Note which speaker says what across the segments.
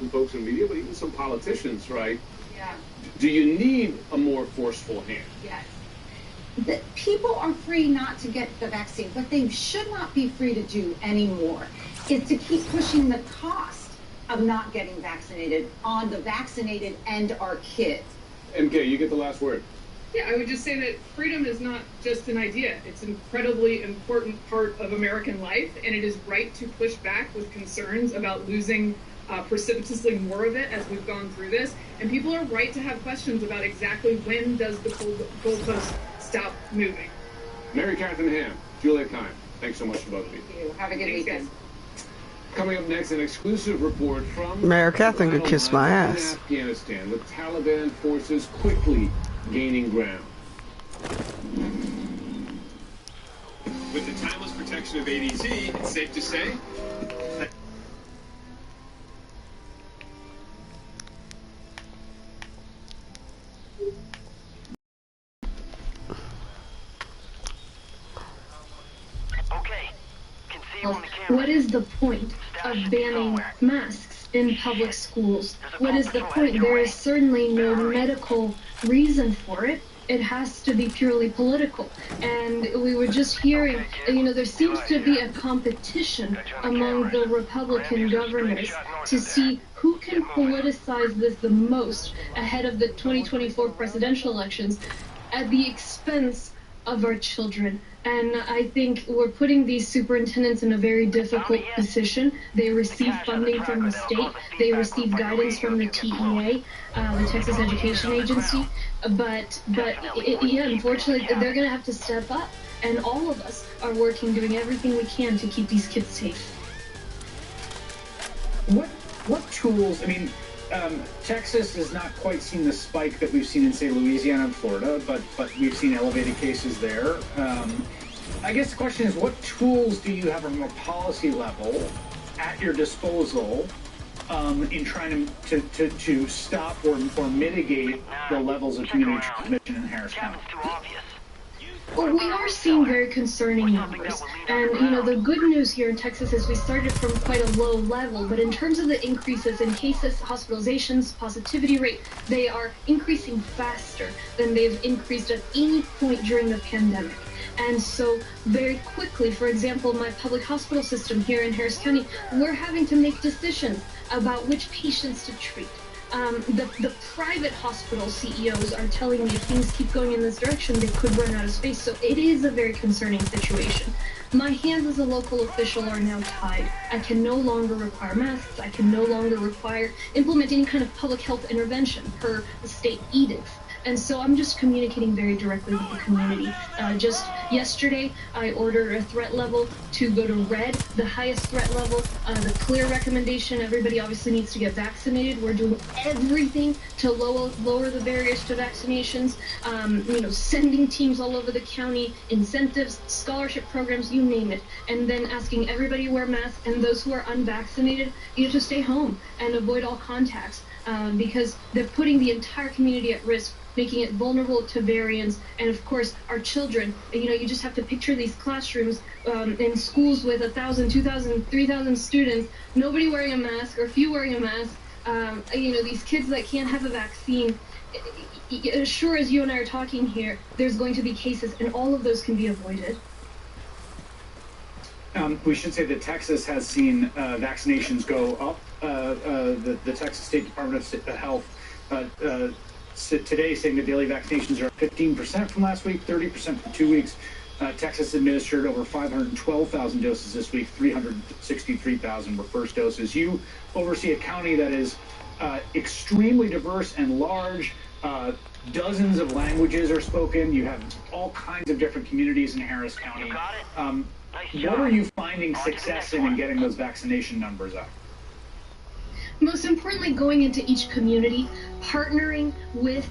Speaker 1: from folks in the media, but even some politicians, right?
Speaker 2: Yeah.
Speaker 1: Do you need a more forceful hand?
Speaker 2: Yes. The people are free not to get the vaccine. What they should not be free to do anymore is to keep pushing the cost of not getting vaccinated on the vaccinated and our kids.
Speaker 1: MK, you get the last word.
Speaker 3: Yeah, I would just say that freedom is not just an idea. It's an incredibly important part of American life, and it is right to push back with concerns about losing precipitously more of it as we've gone through this. And people are right to have questions about exactly when does the goalpost stop moving.
Speaker 1: Mary Catherine Ham, Julia Kime, thanks so much to both of you.
Speaker 2: Thank you. Have a good weekend.
Speaker 1: Coming up next, an exclusive report from
Speaker 4: Mary Catherine could kiss my ass.
Speaker 1: In Afghanistan, the Taliban forces quickly gaining ground.
Speaker 5: With the timeless protection of ADT, it's safe to say that
Speaker 6: what is the point of banning masks in public schools? What is the point? There is certainly no medical reason for it. It has to be purely political. And we were just hearing, there seems to be a competition among the Republican governors to see who can politicize this the most ahead of the 2024 presidential elections at the expense of our children. And I think we're putting these superintendents in a very difficult position. They receive funding from the state. They receive guidance from the TEA, the Texas Education Agency. But unfortunately, they're going to have to step up. And all of us are working, doing everything we can to keep these kids safe.
Speaker 7: What tools, Texas has not quite seen the spike that we've seen in, say, Louisiana and Florida, but we've seen elevated cases there. I guess the question is, what tools do you have from a policy level at your disposal in trying to stop or mitigate the levels of community transmission in Harris County?
Speaker 6: Well, we are seeing very concerning numbers. And, the good news here in Texas is we started from quite a low level, but in terms of the increases in cases, hospitalizations, positivity rate, they are increasing faster than they've increased at any point during the pandemic. And so very quickly, for example, my public hospital system here in Harris County, we're having to make decisions about which patients to treat. The private hospital CEOs are telling me if things keep going in this direction, they could run out of space. So it is a very concerning situation. My hands as a local official are now tied. I can no longer require masks. I can no longer implement any kind of public health intervention per the state edict. And so I'm just communicating very directly with the community. Just yesterday, I ordered a threat level to go to red, the highest threat level, the clear recommendation. Everybody obviously needs to get vaccinated. We're doing everything to lower the barriers to vaccinations, sending teams all over the county, incentives, scholarship programs, you name it. And then asking everybody to wear masks, and those who are unvaccinated, to stay home and avoid all contacts. Because they're putting the entire community at risk, making it vulnerable to variants. And of course, our children, you just have to picture these classrooms in schools with 1,000, 2,000, 3,000 students, nobody wearing a mask or few wearing a mask. These kids that can't have a vaccine. Sure, as you and I are talking here, there's going to be cases, and all of those can be avoided.
Speaker 7: We should say that Texas has seen vaccinations go up. The Texas State Department of Health today saying that daily vaccinations are up 15% from last week, 30% from 2 weeks. Texas administered over 512,000 doses this week, 363,000 were first doses. You oversee a county that is extremely diverse and large. Dozens of languages are spoken. You have all kinds of different communities in Harris County.
Speaker 8: You got it.
Speaker 7: What are you finding success in getting those vaccination numbers up?
Speaker 6: Most importantly, going into each community, partnering with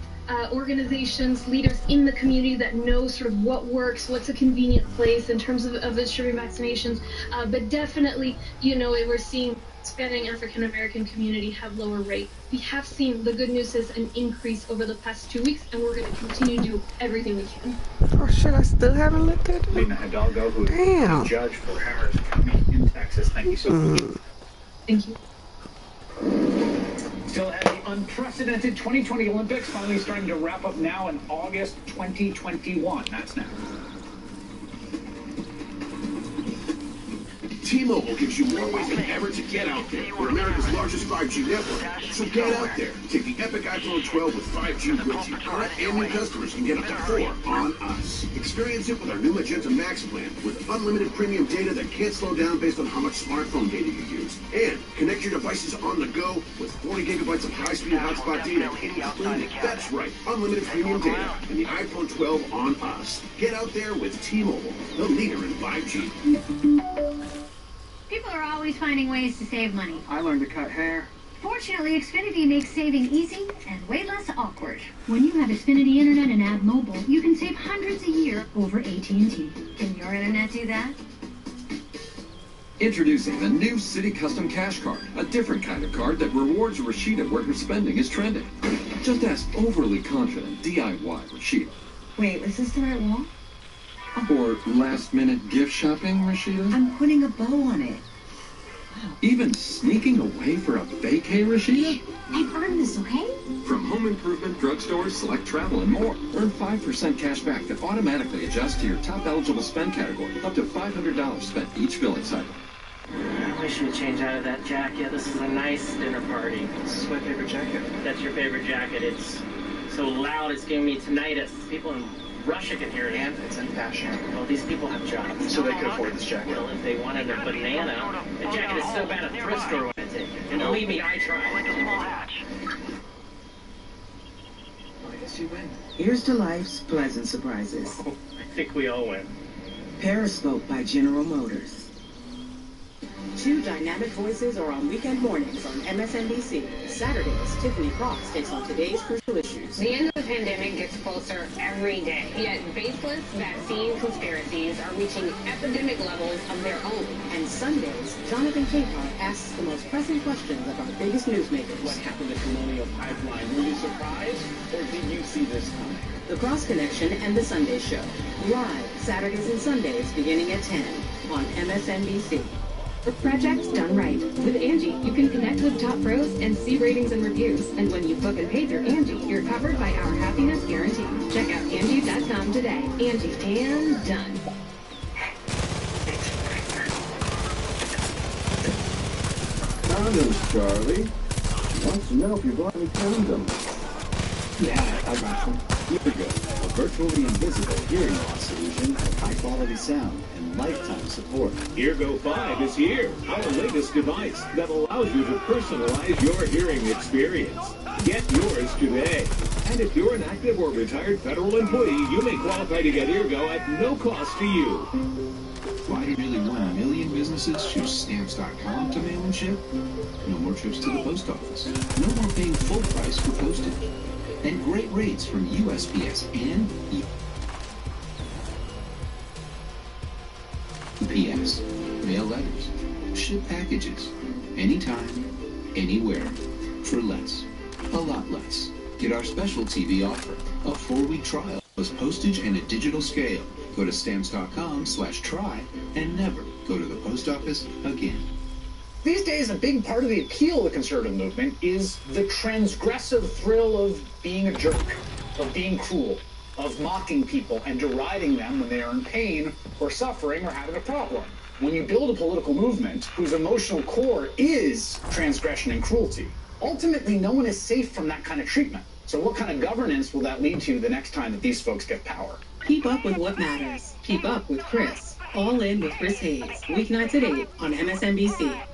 Speaker 6: organizations, leaders in the community that know sort of what works, what's a convenient place in terms of distributing vaccinations. But definitely, we're seeing Hispanic African American community have lower rate. We have seen, the good news is, an increase over the past 2 weeks, and we're going to continue to do everything we can.
Speaker 4: Oh shit, I still haven't looked at it.
Speaker 7: Lena Hidalgo, who is the judge for Harris County in Texas. Thank you so much.
Speaker 6: Thank you.
Speaker 7: unprecedented 2020 Olympics finally starting to wrap up now in August 2021. That's next.
Speaker 1: T-Mobile gives you more ways than ever to get out there. We're America's largest 5G network. So get out there. Take the epic iPhone 12 with 5G with you. Current and new customers can get up to 4 on us. Experience it with our new Magenta Max plan with unlimited premium data that can't slow down based on how much smartphone data you use. And connect your devices on the go with 40 gigabytes of high-speed hotspot data included. That's right, unlimited premium data and the iPhone 12 on us. Get out there with T-Mobile, the leader in 5G.
Speaker 8: People are always finding ways to save money.
Speaker 9: I learned to cut hair.
Speaker 8: Fortunately, Xfinity makes saving easy and way less awkward. When you have Xfinity Internet and Add Mobile, you can save hundreds a year over AT&T. Can your internet do that?
Speaker 10: Introducing the new City Custom Cash Card, a different kind of card that rewards Rashida where her spending is trending. Just ask overly confident DIY Rashida.
Speaker 11: Wait, is this the right wall?
Speaker 10: Or last-minute gift shopping, Rashida?
Speaker 11: I'm putting a bow on it. Wow.
Speaker 10: Even sneaking away for a vacay, Rashida?
Speaker 8: I've earned this, okay?
Speaker 10: From home improvement, drugstores, select travel, and more. Earn 5% cash back that automatically adjusts to your top eligible spend category, up to $500 spent each billing cycle.
Speaker 12: I wish you'd change out of that jacket. This is a nice dinner party.
Speaker 9: This is my favorite jacket.
Speaker 12: That's your favorite jacket. It's so loud, it's giving me tinnitus. People in Russia can hear it.
Speaker 9: And it's in fashion.
Speaker 12: Well, these people have jobs.
Speaker 9: So they could afford this jacket.
Speaker 12: Well, if they wanted a banana, the jacket is so bad a thrift store would take it. And believe me, I tried.
Speaker 9: Well, I guess you win.
Speaker 11: Here's to life's pleasant surprises.
Speaker 12: Oh, I think we all win.
Speaker 11: Periscope by General Motors.
Speaker 13: Two dynamic voices are on weekend mornings on MSNBC. Saturdays, Tiffany Cross takes on today's crucial issues.
Speaker 14: The end of the pandemic gets closer every day, yet baseless vaccine conspiracies are reaching epidemic levels of their own.
Speaker 13: And Sundays, Jonathan Capehart asks the most pressing questions of our biggest newsmakers.
Speaker 7: What happened to Colonial Pipeline? Were you surprised, or did you see this coming?
Speaker 13: The Cross Connection and The Sunday Show. Live Saturdays and Sundays beginning at 10 on MSNBC.
Speaker 15: Projects done right. With Angie, you can connect with top pros and see ratings and reviews. And when you book and pay through Angie, you're covered by our happiness guarantee. Check out Angie.com today. Angie, and done.
Speaker 1: Condoms, Charlie. Wants to know if you bought any condoms.
Speaker 9: Yeah, I got them.
Speaker 16: Eargo, a virtually invisible hearing loss solution with high-quality sound and lifetime support.
Speaker 5: Eargo 5 is here, our latest device that allows you to personalize your hearing experience. Get yours today. And if you're an active or retired federal employee, you may qualify to get Eargo at no cost to you.
Speaker 17: Why do nearly 1 million businesses choose Stamps.com to mail and ship? No more trips to the post office. No more paying full price for postage. And great rates from USPS and UPS. Mail letters, ship packages, anytime, anywhere, for less, a lot less. Get our special TV offer, a 4-week trial, plus postage and a digital scale. Go to Stamps.com/try and never go to the post office again.
Speaker 7: These days, a big part of the appeal of the conservative movement is the transgressive thrill of being a jerk, of being cruel, of mocking people and deriding them when they are in pain or suffering or having a problem. When you build a political movement whose emotional core is transgression and cruelty, ultimately no one is safe from that kind of treatment. So what kind of governance will that lead to the next time that these folks get power?
Speaker 13: Keep up with what matters. Keep up with Chris. All In with Chris Hayes. Weeknights at 8 on MSNBC.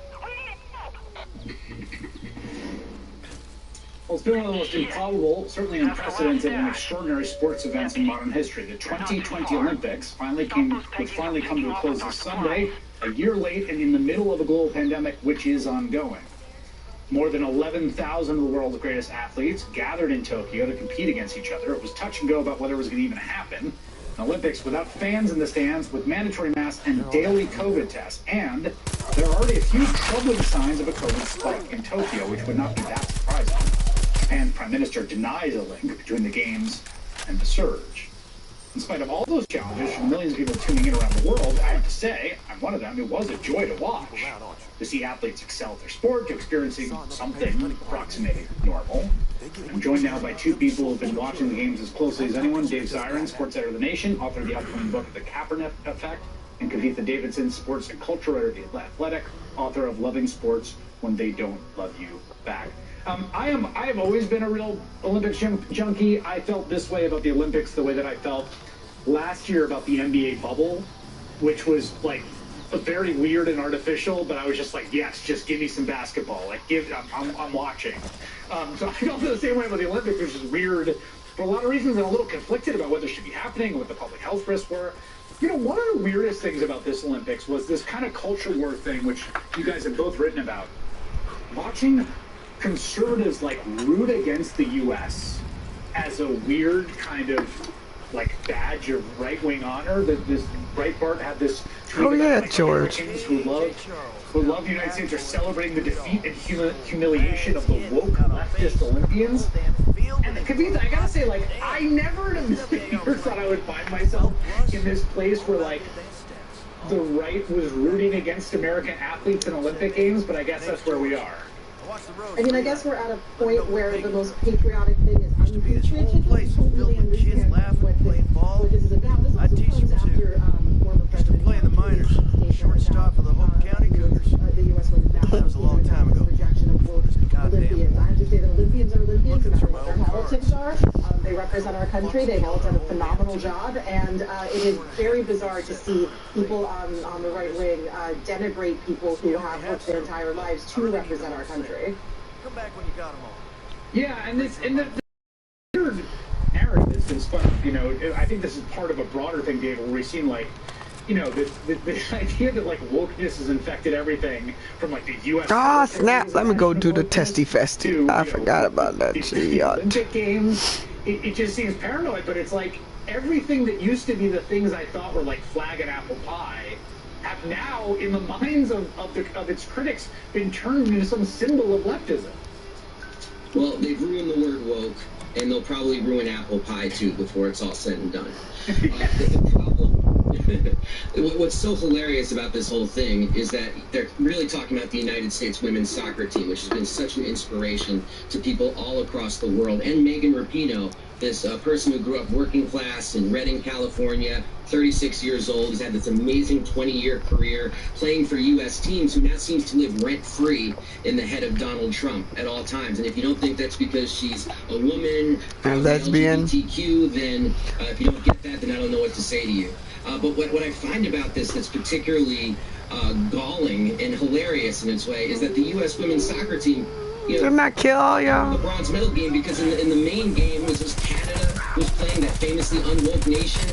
Speaker 7: Well, it's been one of the most improbable, certainly unprecedented and extraordinary sports events in modern history. The 2020 Olympics would finally come to a close this Sunday, a year late and in the middle of a global pandemic, which is ongoing. More than 11,000 of the world's greatest athletes gathered in Tokyo to compete against each other. It was touch and go about whether it was going to even happen. An Olympics without fans in the stands, with mandatory masks and daily COVID tests. And there are already a few troubling signs of a COVID spike in Tokyo, which would not be that surprising. Japan's prime minister denies a link between the games and the surge. In spite of all those challenges from millions of people tuning in around the world, I have to say, I'm one of them. It was a joy to watch. To see athletes excel at their sport, to experiencing something approximating normal. I'm joined now by two people who have been watching the games as closely as anyone. Dave Zirin, sports editor of The Nation, author of the upcoming book, The Kaepernick Effect, and Kavitha Davidson, sports and culture editor of The Athletic, author of Loving Sports When They Don't Love You Back. I have always been a real Olympics junkie. I felt this way about the Olympics the way that I felt last year about the NBA bubble, which was like very weird and artificial, but I was just like, yes, just give me some basketball. Like, I'm watching. So I felt the same way about the Olympics, which is weird for a lot of reasons and a little conflicted about whether it should be happening and what the public health risks were. You know, one of the weirdest things about this Olympics was this kind of culture war thing, which you guys have both written about. Watching conservatives like root against the U.S. as a weird kind of like badge of right-wing honor. That this Breitbart had this tweet about, like,
Speaker 4: George.
Speaker 7: Americans who love the United States are celebrating the defeat and humiliation of the woke leftist Olympians. And Kavitha, I gotta say, like, I never in a million years thought I would find myself in this place where like the right was rooting against American athletes in Olympic Games, but I guess that's where we are.
Speaker 13: I mean, I guess we're at a point where the most patriotic thing is unpatriotic. We don't really understand what this is about. This also comes after former President
Speaker 18: play in the minors. Shortstop for the Hope County Cougars.
Speaker 13: The U.S. women's
Speaker 18: That was a long time ago.
Speaker 13: Rejection of quote Olympians. I have to say that Olympians are Olympians, no matter what their politics are. They represent our country. They've all done a phenomenal job, and it is very bizarre to see people on the right wing denigrate people who have worked their entire lives to represent our country.
Speaker 18: Come back when you got them all.
Speaker 7: Yeah, and the weird narrative that's been spun, you know, I think this is part of a broader thing, David, where we've seen, like, you know, the idea that, like, wokeness has infected everything from, like, the U.S.
Speaker 4: Ah, snap. Let me go do the testy festy. I forgot about that shit.
Speaker 7: Olympic Games, it just seems paranoid, but it's like everything that used to be the things I thought were, like, flag and apple pie have now, in the minds of its critics, been turned into some symbol of leftism.
Speaker 19: Well, they've ruined the word woke, and they'll probably ruin apple pie, too, before it's all said and done. The problem... What's so hilarious about this whole thing is that they're really talking about the United States women's soccer team, which has been such an inspiration to people all across the world. And Megan Rapinoe, this person who grew up working class in Redding, California, 36 years old, has had this amazing 20-year career playing for U.S. teams, who now seems to live rent-free in the head of Donald Trump at all times. And if you don't think that's because she's a woman,
Speaker 4: a lesbian,
Speaker 19: LGBTQ, then if you don't get that, then I don't know what to say to you. But what I find about this that's particularly galling and hilarious in its way is that the U.S. women's soccer team, you know,
Speaker 4: didn't that kill all y'all?
Speaker 19: The bronze medal game, because in the main game was Canada, who was playing that famously unwoke nation,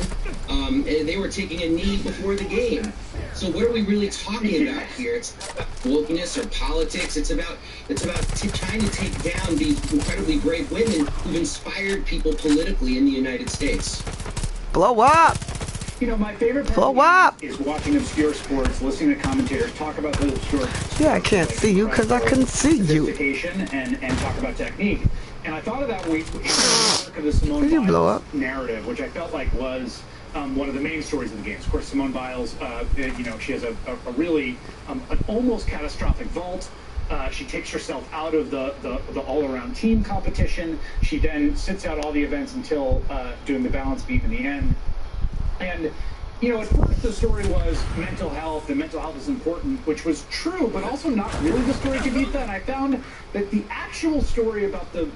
Speaker 19: and they were taking a knee before the game. So what are we really talking about here? It's about wokeness or politics. It's about trying to take down these incredibly brave women who've inspired people politically in the United States.
Speaker 4: Blow up!
Speaker 7: You know, my favorite part is watching obscure sports, listening to commentators talk about those obscure sports.
Speaker 4: Yeah, I can't see you because I couldn't see you.
Speaker 7: And talk about technique. And I thought of that week in the Simone Biles narrative, which I felt like was one of the main stories of the games. Of course, Simone Biles, you know, she has a really an almost catastrophic vault. She takes herself out of the all-around team competition. She then sits out all the events until doing the balance beat in the end. And, you know, at first the story was mental health, and mental health is important, which was true, but also not really the story, Kavitha. And I found that the actual story about the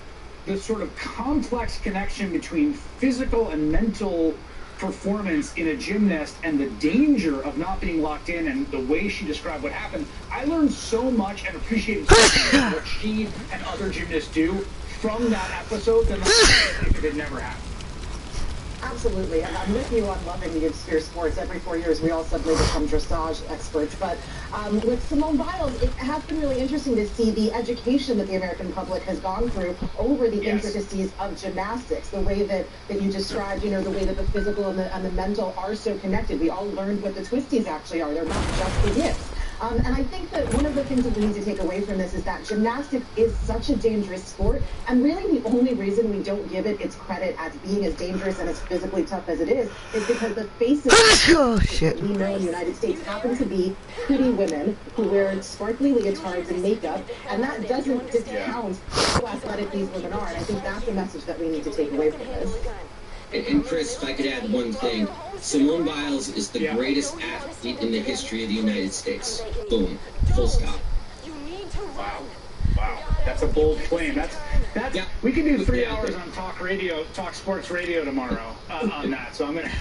Speaker 7: sort of complex connection between physical and mental performance in a gymnast and the danger of not being locked in and the way she described what happened, I learned so much and appreciated so much what she and other gymnasts do from that episode than if it had never happened.
Speaker 13: Absolutely, and I'm with you on loving the obscure sports. Every 4 years, we all suddenly become dressage experts. But with Simone Biles, it has been really interesting to see the education that the American public has gone through over the intricacies of gymnastics. The way that you described, you know, the way that the physical and the mental are so connected. We all learned what the twisties actually are. They're not just the yips. And I think that one of the things that we need to take away from this is that gymnastics is such a dangerous sport, and really the only reason we don't give it its credit as being as dangerous and as physically tough as it is because the faces
Speaker 4: oh, shit.
Speaker 13: we know in the United States happen to be pretty women who wear sparkly leotards and makeup, and that doesn't discount how athletic these women are. And I think that's a message that we need to take away from this.
Speaker 19: And Chris, if I could add one thing, Simone Biles is the greatest athlete in the history of the United States. Boom. Full stop.
Speaker 7: Wow. Wow. That's a bold claim. That's we can do 3 hours on talk sports radio tomorrow on that. So I'm gonna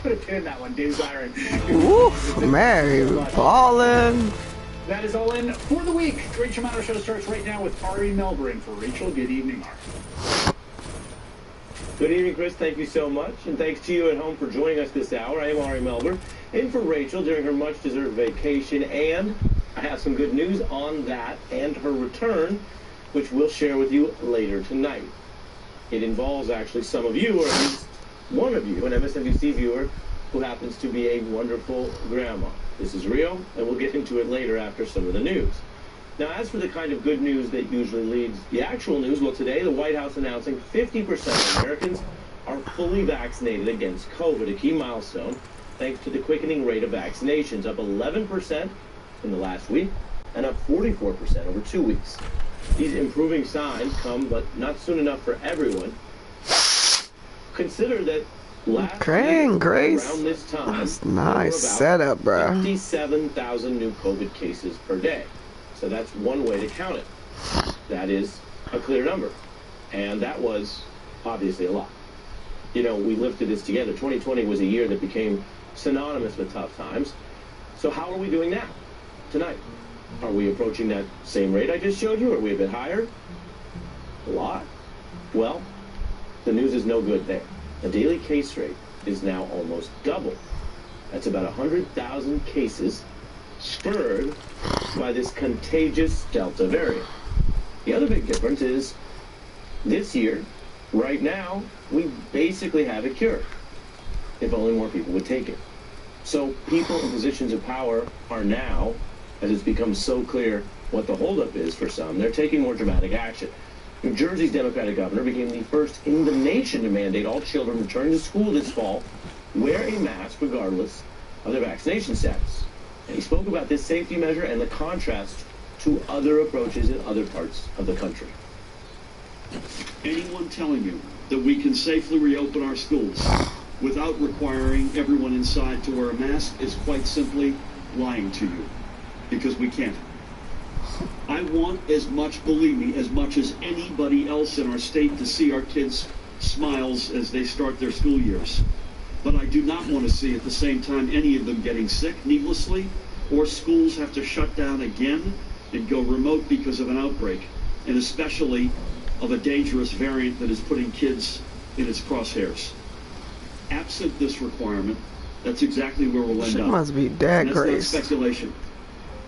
Speaker 7: put a pin in that one. Dave Zirin.
Speaker 4: Woof, Mary, ballin'.
Speaker 7: That is all in for the week. Rachel Maddow Show starts right now with Ari Melbourne for Rachel. Good evening, Ari.
Speaker 20: Good evening, Chris. Thank you so much. And thanks to you at home for joining us this hour. I am Ari Melbourne, in for Rachel during her much-deserved vacation. And I have some good news on that and her return, which we'll share with you later tonight. It involves actually some of you, or at least one of you, an MSNBC viewer who happens to be a wonderful grandma. This is real, and we'll get into it later after some of the news. Now, as for the kind of good news that usually leads the actual news, well, today the White House announcing 50% of Americans are fully vaccinated against COVID, a key milestone, thanks to the quickening rate of vaccinations, up 11% in the last week and up 44% over 2 weeks. These improving signs come, but not soon enough for everyone. Consider that last week,
Speaker 4: Grace.
Speaker 20: around this time,
Speaker 4: That's nice setup, bro.
Speaker 20: 57,000 new COVID cases per day. So that's one way to count it. That is a clear number. And that was obviously a lot. You know, we lived through this together. 2020 was a year that became synonymous with tough times. So how are we doing now, tonight? Are we approaching that same rate I just showed you? Are we a bit higher? A lot? Well, the news is no good there. The daily case rate is now almost double. That's about 100,000 cases spurred by this contagious Delta variant. The other big difference is this year, right now, we basically have a cure, if only more people would take it. So people in positions of power are now, as it's become so clear what the holdup is for some, they're taking more dramatic action. New Jersey's Democratic governor became the first in the nation to mandate all children returning to school this fall wear a mask regardless of their vaccination status. And he spoke about this safety measure and the contrast to other approaches in other parts of the country.
Speaker 21: Anyone telling you that we can safely reopen our schools without requiring everyone inside to wear a mask is quite simply lying to you, because we can't. I want as much, believe me, as much as anybody else in our state to see our kids' smiles as they start their school years. But I do not want to see at the same time any of them getting sick needlessly, or schools have to shut down again and go remote because of an outbreak, and especially of a dangerous variant that is putting kids in its crosshairs. Absent this requirement, that's exactly where we'll end
Speaker 4: She
Speaker 21: up.
Speaker 4: must be dead,
Speaker 21: And
Speaker 4: Grace.
Speaker 21: that's not speculation.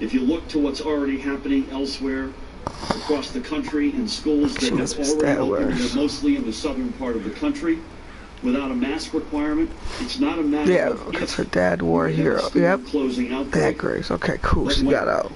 Speaker 21: If you look to what's already happening elsewhere across the country in schools that have already opened, and they're mostly in the southern part of the country, without a mask requirement, it's not a matter
Speaker 4: Yeah,
Speaker 21: of
Speaker 4: because her dad wore a hero. Yep.
Speaker 21: closing out.
Speaker 4: That Grace. Okay, cool. She got out.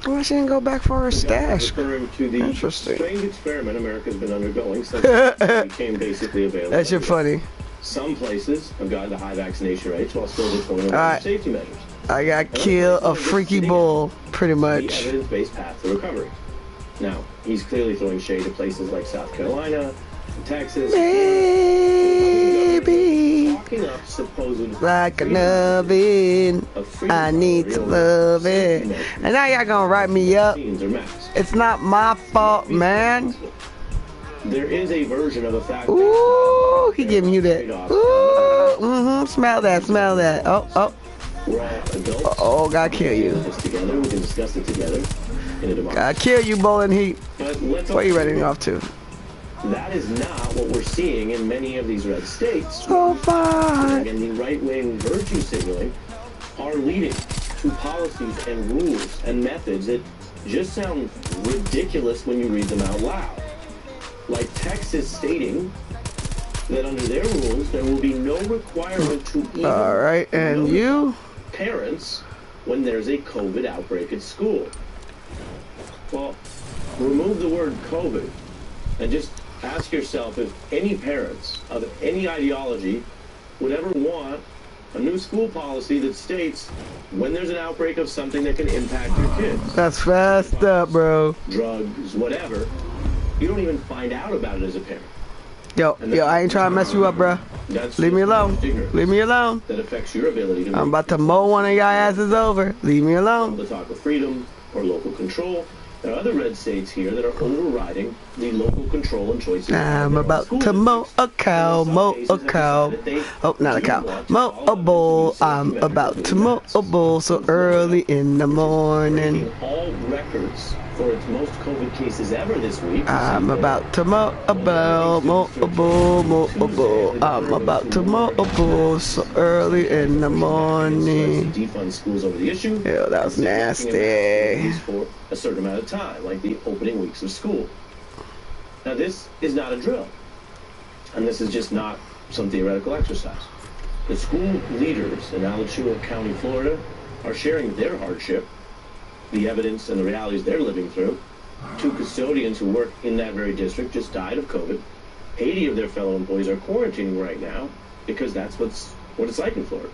Speaker 4: Why she didn't go back for her stash?
Speaker 20: Referring to the
Speaker 4: Interesting.
Speaker 20: strange experiment America's been undergoing since it became basically available.
Speaker 4: That shit funny.
Speaker 20: Some places have gotten to high vaccination rates while still deploying
Speaker 4: Alright.
Speaker 20: safety measures.
Speaker 4: I got killed a freaky bull, pretty
Speaker 20: The
Speaker 4: much.
Speaker 20: evidence-based path to recovery. Now, he's clearly throwing shade at places like South Carolina, Texas.
Speaker 4: Baby,
Speaker 20: Talking up supposed
Speaker 4: like an oven, I need to love it. And now y'all gonna write me up. It's not my fault, man.
Speaker 20: There is a version of a fact.
Speaker 4: Ooh, he giving you that. Ooh, smell that, smell that. Oh, oh.
Speaker 20: We're all adults.
Speaker 4: Oh, gotta kill you.
Speaker 20: Together, we can discuss it together in a democracy.
Speaker 4: Gotta kill you, Bowling Heat.
Speaker 20: But let's
Speaker 4: Where you running off to?
Speaker 20: That is not what we're seeing in many of these red states.
Speaker 4: So far.
Speaker 20: And the right-wing virtue signaling are leading to policies and rules and methods that just sound ridiculous when you read them out loud. Like Texas stating that under their rules there will be no requirement to even
Speaker 4: All right, and you?
Speaker 20: Parents when there's a COVID outbreak at school? Well, remove the word COVID and just ask yourself if any parents of any ideology would ever want a new school policy that states when there's an outbreak of something that can impact your kids.
Speaker 4: That's fast up, bro.
Speaker 20: Drugs, whatever. You don't even find out about it as a parent.
Speaker 4: Yo, I ain't trying to mess you up, bro. Leave me alone. Leave me alone.
Speaker 20: That affects your ability to
Speaker 4: I'm about to mow one of y'all asses over. Leave me alone.
Speaker 20: The talk of freedom or local control. There are other red states here that are overriding the local control and choices.
Speaker 4: I'm about to mow a cow, mow a cow. Oh, not a cow. Mow a bull. I'm about to mow a bull so early in the morning.
Speaker 20: All records for its most COVID cases ever this week.
Speaker 4: I'm about to mow a bull, mow a bull, mow a bull. I'm about to mow a bull so early in the morning.
Speaker 20: Defund schools over the issue.
Speaker 4: Ew, that was nasty.
Speaker 20: For a certain amount of time, like the opening weeks of school. Now, this is not a drill, and this is just not some theoretical exercise. The school leaders in Alachua County, Florida, are sharing their hardship, the evidence and the realities they're living through. 2 custodians who work in that very district just died of COVID. 80 of their fellow employees are quarantining right now because that's what it's like in Florida.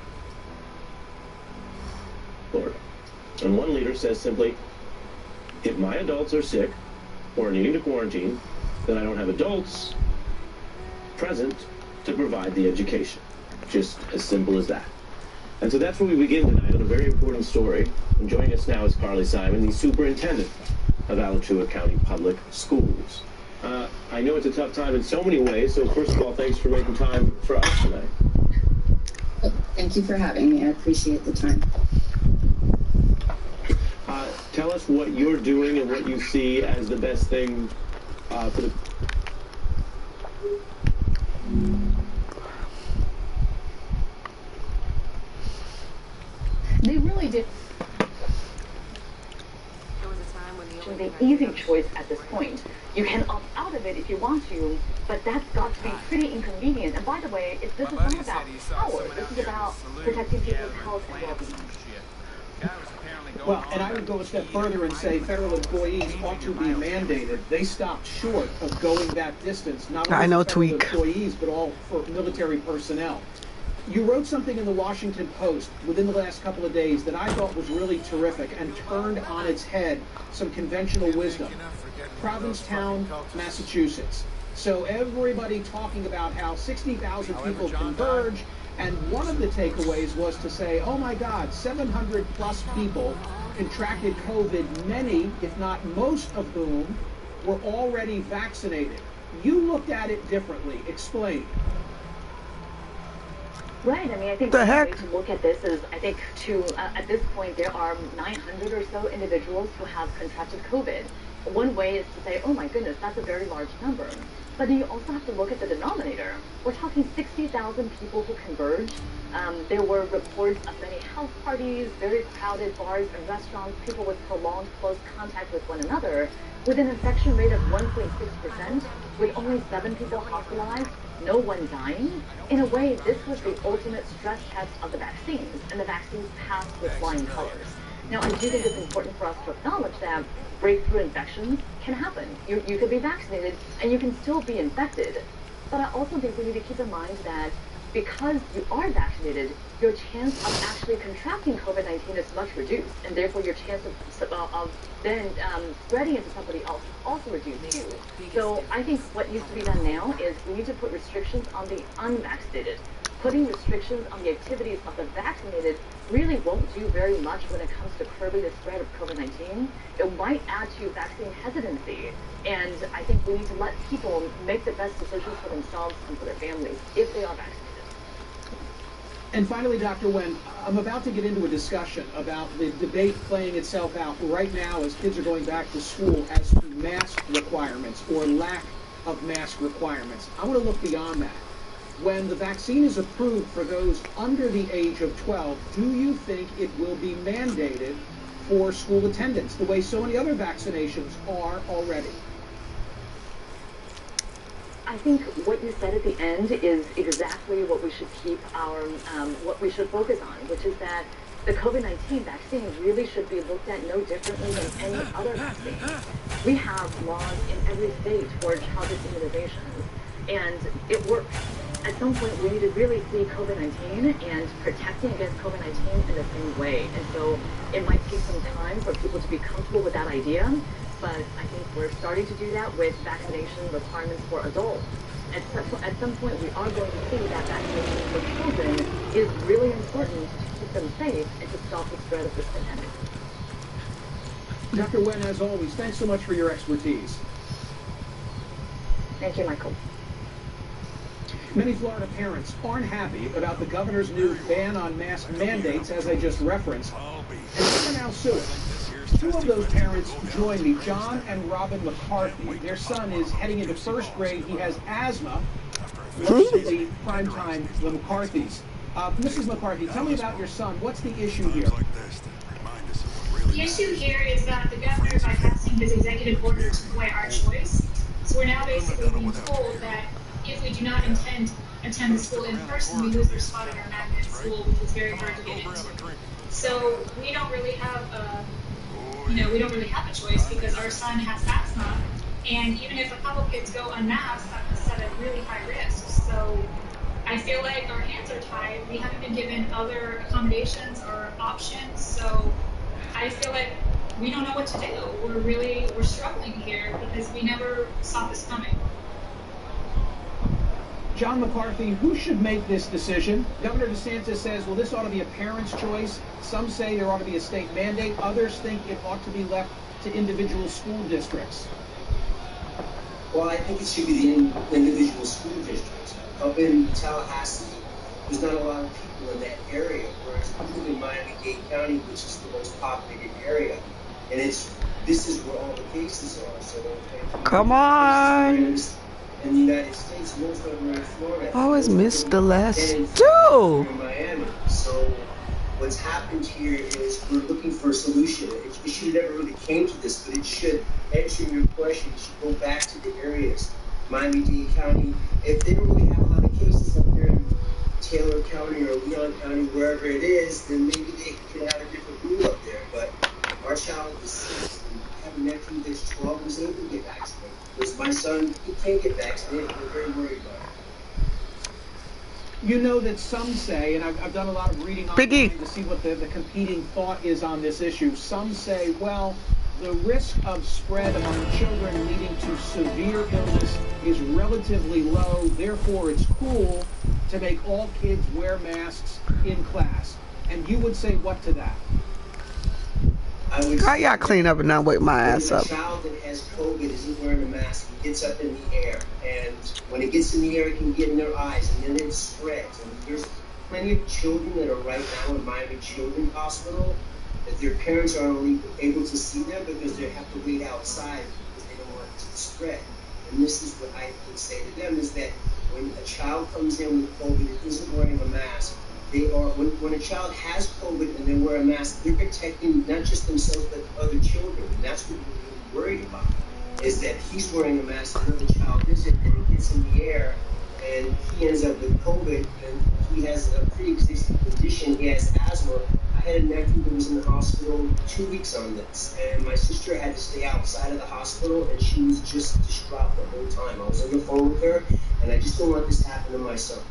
Speaker 20: And one leader says simply, if my adults are sick or needing to quarantine, then I don't have adults present to provide the education. Just as simple as that. And so that's where we begin tonight on a very important story. And joining us now is Carly Simon, the superintendent of Alachua County Public Schools. I know it's a tough time in so many ways, so first of all, thanks for making time for us tonight.
Speaker 3: Thank you for having me. I appreciate the time.
Speaker 20: Tell us what you're doing and what you see as the best thing for the...
Speaker 2: They really did. The easy choice at this point. You can opt out of it if you want to, but that's got to be pretty inconvenient. And by the way, this is not about power. This is about protecting people's health and well-being.
Speaker 22: Well, and I would go a step further and say federal employees ought to be mandated. They stopped short of going that distance, not only for federal employees, but all for military personnel. You wrote something in the Washington Post within the last couple of days that I thought was really terrific and turned on its head some conventional wisdom. Provincetown, Massachusetts. So everybody talking about how 60,000 people converge, and one of the takeaways was to say, oh my God, 700 plus people contracted COVID, many, if not most of whom, were already vaccinated. You looked at it differently. Explain.
Speaker 2: Right. I mean, I think the way to look at this is, I think, at this point, there are 900 or so individuals who have contracted COVID. One way is to say, oh my goodness, that's a very large number. But then you also have to look at the denominator. We're talking 60,000 people who converged. There were reports of many house parties, very crowded bars and restaurants, people with prolonged close contact with one another, with an infection rate of 1.6%, with only 7 people hospitalized, no one dying. In a way, this was the ultimate stress test of the vaccines, and the vaccines passed with flying colors. Now, I do think it's important for us to acknowledge that breakthrough infections can happen. You could be vaccinated, and you can still be infected. But I also think we need to keep in mind that because you are vaccinated, your chance of actually contracting COVID-19 is much reduced, and therefore your chance of then spreading it to somebody else is also reduced too. So I think what needs to be done now is we need to put restrictions on the unvaccinated. Putting restrictions on the activities of the vaccinated really won't do very much when it comes to curbing the spread of COVID-19. It might add to vaccine hesitancy, and I think we need to let people make the best decisions for themselves and for their families if they are vaccinated.
Speaker 22: And finally, Dr. Wen, I'm about to get into a discussion about the debate playing itself out right now as kids are going back to school as to mask requirements or lack of mask requirements. I want to look beyond that. When the vaccine is approved for those under the age of 12, do you think it will be mandated for school attendance the way so many other vaccinations are already?
Speaker 2: I think what you said at the end is exactly what we should keep what we should focus on, which is that
Speaker 13: the COVID-19 vaccine really should be looked at no differently than any other vaccine. We have laws in every state for childhood immunizations, and it works. At some point, we need to really see COVID-19 and protecting against COVID-19 in the same way. And so it might take some time for people to be comfortable with that idea, but I think we're starting to do that with vaccination requirements for adults. At some point, we are going to see that vaccination for children is really important to keep them safe and to stop the spread of this pandemic.
Speaker 22: Dr. Wen, as always, thanks so much for your expertise.
Speaker 13: Thank you, Michael.
Speaker 22: Many Florida parents aren't happy about the governor's new ban on mask mandates, as I just referenced, and they're now suing. Two of those parents join me, John and Robin McCarthy. Their son is heading into first grade. He has asthma. The primetime, the McCarthys. Mrs. McCarthy, tell me about your son. What's the issue here?
Speaker 6: The issue here is that the governor, by passing his executive order, took away our choice. So we're now basically being told that if we do not intend to attend the school in person, we lose our spot in our magnet school, which is very hard to get into. So we don't really have we don't really have a choice because our son has asthma, and even if a couple kids go unmasked, that puts us at a really high risk. So I feel like our hands are tied. We haven't been given other accommodations or options, so I feel like we don't know what to do. We're struggling here because we never saw this coming.
Speaker 22: John McCarthy, who should make this decision? Governor DeSantis says, well, this ought to be a parent's choice. Some say there ought to be a state mandate. Others think it ought to be left to individual school districts.
Speaker 8: Well, I think it should be the individual school districts. Up in Tallahassee, there's not a lot of people in that area, whereas I live in Miami-Dade County, which is the most populated area, and this is where all the cases are. So
Speaker 4: come on.
Speaker 8: In the United States, most of them are in Florida.
Speaker 4: Always miss the last two.
Speaker 8: In Miami. So what's happened here is we're looking for a solution. It should have never really came to this, but it should. Answering your question, it should go back to the areas. Miami-Dade County, if they don't really have a lot of cases up there in Taylor County or Leon County, wherever it is, then maybe they could have a different rule up there. But our child is 6, and I have a nephew that's 12 who's able to get vaccinated. Because my son, he can't get vaccinated. We're very worried about it.
Speaker 22: You know that some say, and I've done a lot of reading online to see what the competing thought is on this issue. Some say, well, the risk of spread among children leading to severe illness is relatively low. Therefore, it's cool to make all kids wear masks in class. And you would say what to that?
Speaker 4: I gotta clean up and not wake my ass up.
Speaker 8: A child that has COVID isn't wearing a mask. It gets up in the air, and when it gets in the air, it can get in their eyes, and then it spreads. And there's plenty of children that are right now in Miami Children's Hospital that their parents aren't able to see them because they have to wait outside because they don't want it to spread. And this is what I would say to them is that when a child comes in with COVID and isn't wearing a mask, they are, when a child has COVID and they wear a mask, they're protecting not just themselves but other children. And that's what we're really worried about, is that he's wearing a mask, another child isn't, and it gets in the air, and he ends up with COVID, and he has a pre-existing condition. He has asthma. I had a nephew that was in the hospital 2 weeks on this, and my sister had to stay outside of the hospital, and she was just distraught the whole time. I was on the phone with her, and I just don't want this to happen to my son.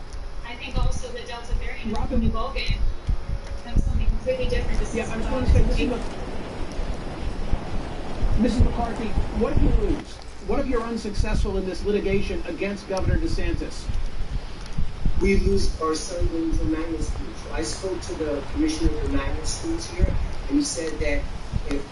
Speaker 6: I think also the Delta variant of the new ball game. That's something completely different.
Speaker 22: Yeah, I was going to say, Mrs. McCarthy, what if you lose? What if you're unsuccessful in this litigation against Governor DeSantis?
Speaker 8: We lose our son going to magnet schools. So I spoke to the commissioner of the magnet schools here, and he said that if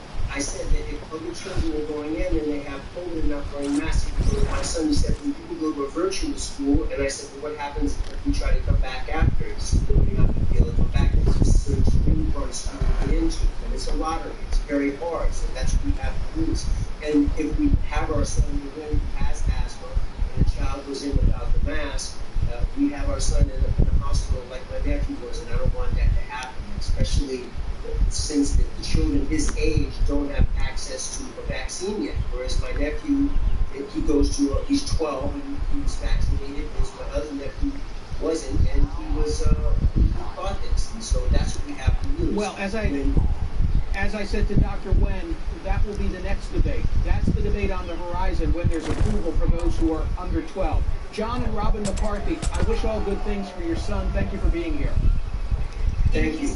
Speaker 8: other children are going in and they have COVID and not wearing masks, my son, he said, well, people go to a virtual school, and I said, well, what happens if we try to come back after? He said, no, you're not going to be able to come back. It's an extremely hard school to get into, and it's a lottery. It's very hard, so that's what we have to lose. And if we have our son who has asthma, and a child goes in without the mask, we have our son in a hospital like my nephew was, and I don't want that to happen, especially since the children his age don't have access to a vaccine yet. Whereas my nephew, he's 12 and he was vaccinated, whereas my other nephew wasn't, and he thought this. And so that's what we have
Speaker 22: Well, as I said to Dr. Wen, that will be the next debate. That's the debate on the horizon when there's approval for those who are under 12. John and Robin McCarthy, I wish all good things for your son. Thank you for being here.
Speaker 8: Thank you.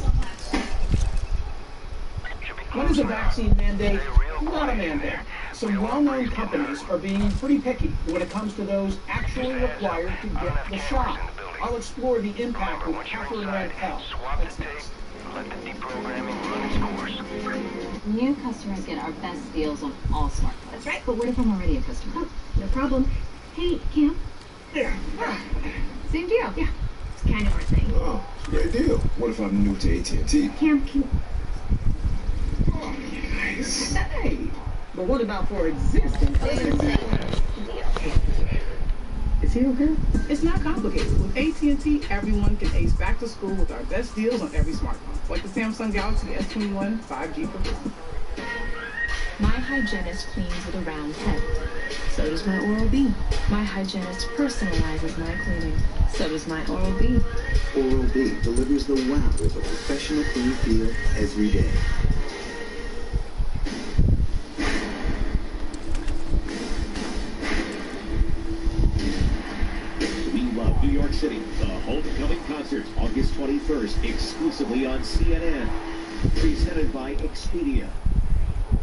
Speaker 22: What is a vaccine mandate? Not a mandate. Some well-known companies are being pretty picky when it comes to those actually required to get the shot. I'll explore the impact with Catherine Radfeld. That's next.
Speaker 10: New customers get our best deals on all smartphones. That's right, but what if I'm already a customer? Oh, no problem. Hey, Cam.
Speaker 1: Yeah.
Speaker 10: Same deal. Yeah, it's kind of our thing.
Speaker 1: Oh, great deal. What if I'm new to AT&T?
Speaker 10: Cam, can...
Speaker 1: Oh, nice.
Speaker 22: Hey, but what about for existing customers?
Speaker 11: Is he okay?
Speaker 12: It's not complicated. With AT&T, everyone can ace back to school with our best deals on every smartphone, like the Samsung Galaxy S21 5G for business.
Speaker 15: My hygienist cleans with a round head. So does my Oral-B. My hygienist personalizes my cleaning. So does my Oral-B.
Speaker 16: Oral-B delivers the wow of a professional clean feel every day.
Speaker 5: New York City, the Homecoming Concert, August 21st, exclusively on CNN. Presented by Expedia.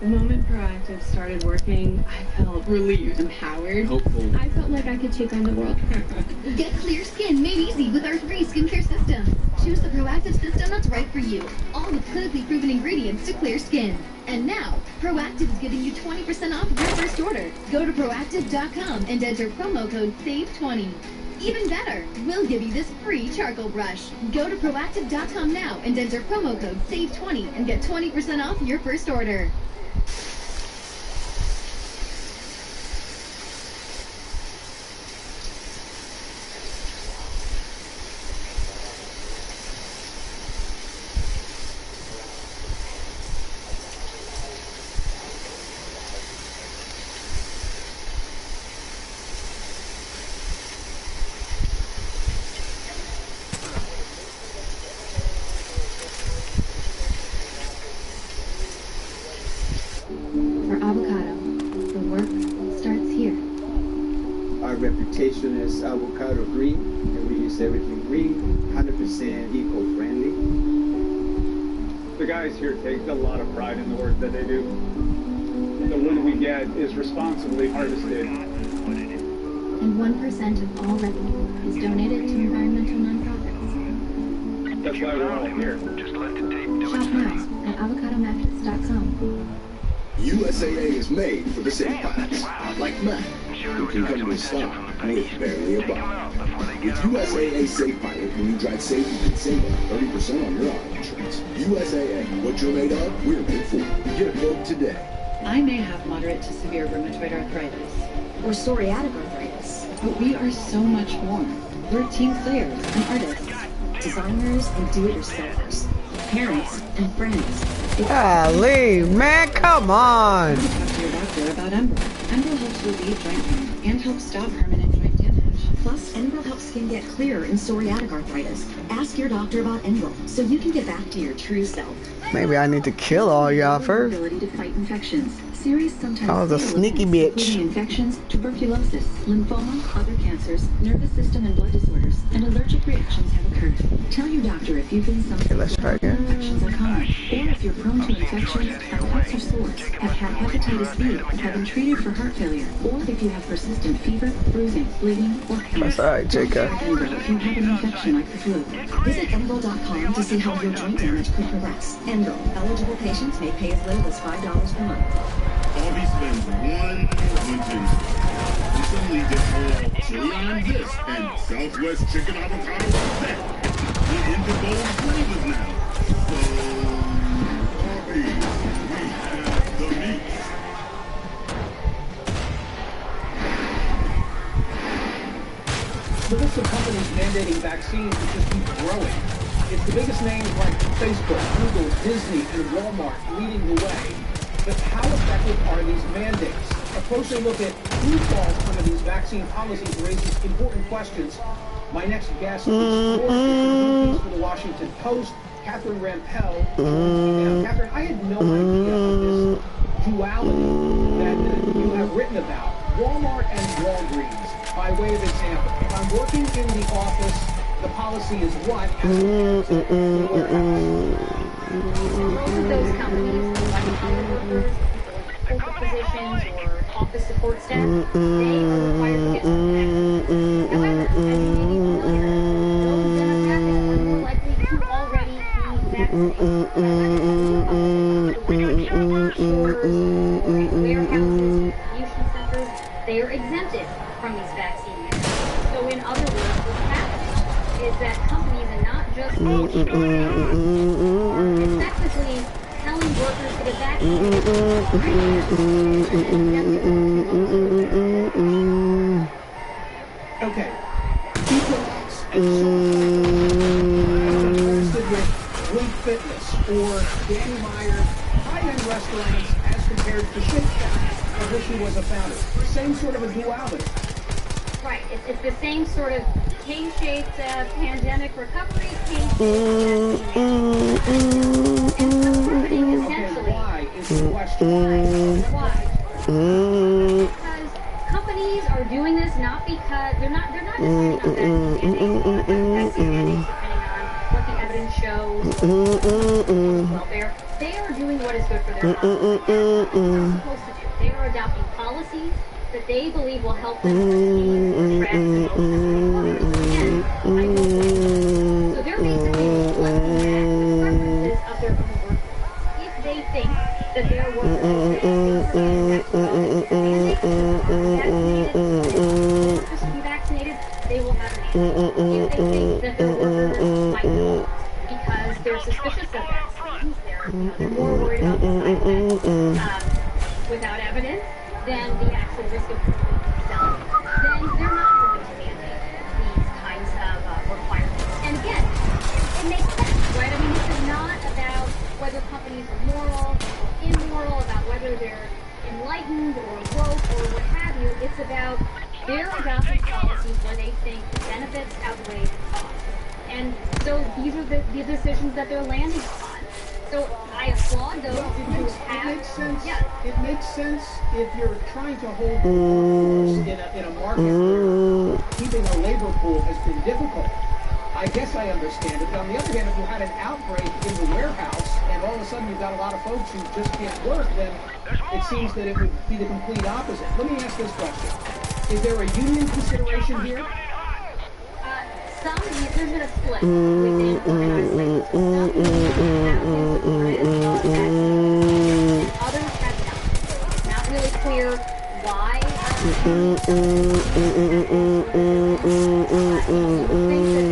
Speaker 15: The moment Proactive started working, I felt relieved, empowered,
Speaker 16: hopeful.
Speaker 15: I felt like I could take on the world.
Speaker 23: Get clear skin made easy with our 3 skincare systems. Choose the Proactive system that's right for you. All with clinically proven ingredients to clear skin. And now, Proactive is giving you 20% off your first order. Go to Proactive.com and enter promo code SAVE20. Even better, we'll give you this free charcoal brush. Go to Proactive.com now and enter promo code SAVE20 and get 20% off your first order.
Speaker 24: Reputation is avocado green, and we use everything green, 100% eco-friendly.
Speaker 7: The guys here take a lot of pride in the work that they do. The wood we get is responsibly harvested.
Speaker 23: And 1% of all revenue is donated to environmental nonprofits.
Speaker 7: That's why we're all here.
Speaker 23: Shop now at avocadomattress.com.
Speaker 1: USAA is made for the city pilots, like Matt, who can come to a stop with barely a buck. With USAA Safe Pilot, when you drive safe, you can save up 30% on your auto insurance. USAA, what you're made of, we're made for. Get a quote today.
Speaker 25: I may have moderate to severe rheumatoid arthritis or psoriatic arthritis, but we are so much more. We're team players and artists, designers and do-it-yourselfers, parents and friends.
Speaker 4: Golly, man, come on.
Speaker 25: Talk to your doctor about Enbrel. Enbrel helps relieve joint pain and helps stop permanent joint damage.
Speaker 26: Plus, Enbrel helps skin get clearer in psoriatic arthritis. Ask your doctor about Enbrel so you can get back to your true self.
Speaker 4: Maybe I need to kill all y'all first.
Speaker 26: Ability to fight infections. Series sometimes
Speaker 4: I was a sneaky bitch.
Speaker 26: Including infections, tuberculosis, lymphoma, other cancers, nervous system and blood disorders, and allergic reactions have occurred. Tell your doctor if you've been something.
Speaker 4: Okay, let's try again.
Speaker 26: Infections are common, or if you're prone to infection, have cuts or sores, have had hepatitis B, have been treated for heart failure, or if you have persistent fever, bruising, bleeding, or pain.
Speaker 4: That's alright, Jacob.
Speaker 26: Enbrel if you have an infection like the flu. Visit Enbrel.com to see how your joint damage could progress. Enbrel. Eligible patients may pay as little as $5 per month.
Speaker 1: Bobby spends one hunting. And suddenly gets all chili on this and Southwest chicken avocado on that. The into bold flavors now. So, Bobby, we have the meat.
Speaker 22: The list of companies mandating vaccines just keeps growing. It's the biggest names like Facebook, Google, Disney, and Walmart leading the way. But how effective are these mandates? A closer look at who falls under these vaccine policies raises important questions. My next guest explores this in a piece for the Washington Post. Catherine Rampell. Catherine, I had no idea of this duality that you have written about. Walmart and Walgreens, by way of example. If I'm working in the office, the policy is what?
Speaker 6: Both of those companies, like workers, corporate positions, or office support staff, they are required to get vaccinated. However, as you may be familiar, those demographics are more likely to already be vaccinated. Stores, warehouses, distribution centers, they are exempted from these vaccine mandates. So in other words, what's happening is that companies are not just effectively telling workers to get vaccinated.
Speaker 22: Okay. Equinox and contrasted with Blink Fitness or Danny Meyer, high-end restaurants as compared to Shake Shack, of which he was a founder. Same sort of a duality.
Speaker 6: Right. It's the same sort of K-shaped pandemic recovery, K-shaped essentially.
Speaker 22: Why is the question?
Speaker 6: Why? Because companies are doing this not because they're not deciding on vaccine mandates depending on what the evidence shows or welfare. They are doing what is good for their customers. That's what they're supposed to do. They are adopting policies that they believe will help them attract the most again, so they're basically reflecting back the preferences of their own workforce. If they think that their workers will be vaccinated, they will have an answer. If they think that their workers might not, because they're suspicious of vaccines, they're more worried about the side effects without evidence than the actual risk of itself, then they're not going to mandate these kinds of requirements. And again, it makes sense, right? I mean, this is not about whether companies are moral or immoral, about whether they're enlightened or woke or what have you. It's about they're adopting policies where they think the benefits outweigh the costs. And so these are the decisions that they're landing upon. So I applaud those who have.
Speaker 22: It makes sense.
Speaker 6: Yeah.
Speaker 22: It makes sense if you're trying to hold the workforce in a market where keeping a labor pool has been difficult. I guess I understand it. But on the other hand, if you had an outbreak in the warehouse and all of a sudden you've got a lot of folks who just can't work, then it seems that it would be the complete opposite. Let me ask this question. Is there a union consideration here?
Speaker 6: There's been a split within organized labor. Some unions have been supportive, others have not. It's not really clear why. I think that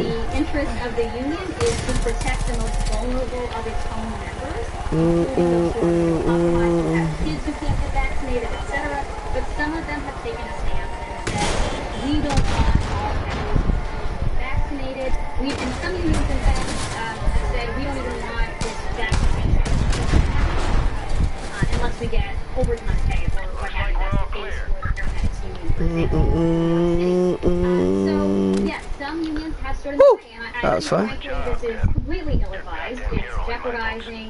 Speaker 6: the interest of the union is to protect the most vulnerable of its own members, including those who are compromised, who have kids who can't get vaccinated, etc. But some of them have taken a stance and said, we don't want our members vaccinated. And some unions, in fact, have said we don't even want this vaccination unless we get overtime pay or what have you. That's the case for the paramedics union, for example. So, yes, some unions have started to say, and I think, frankly, this is completely ill-advised. It's jeopardizing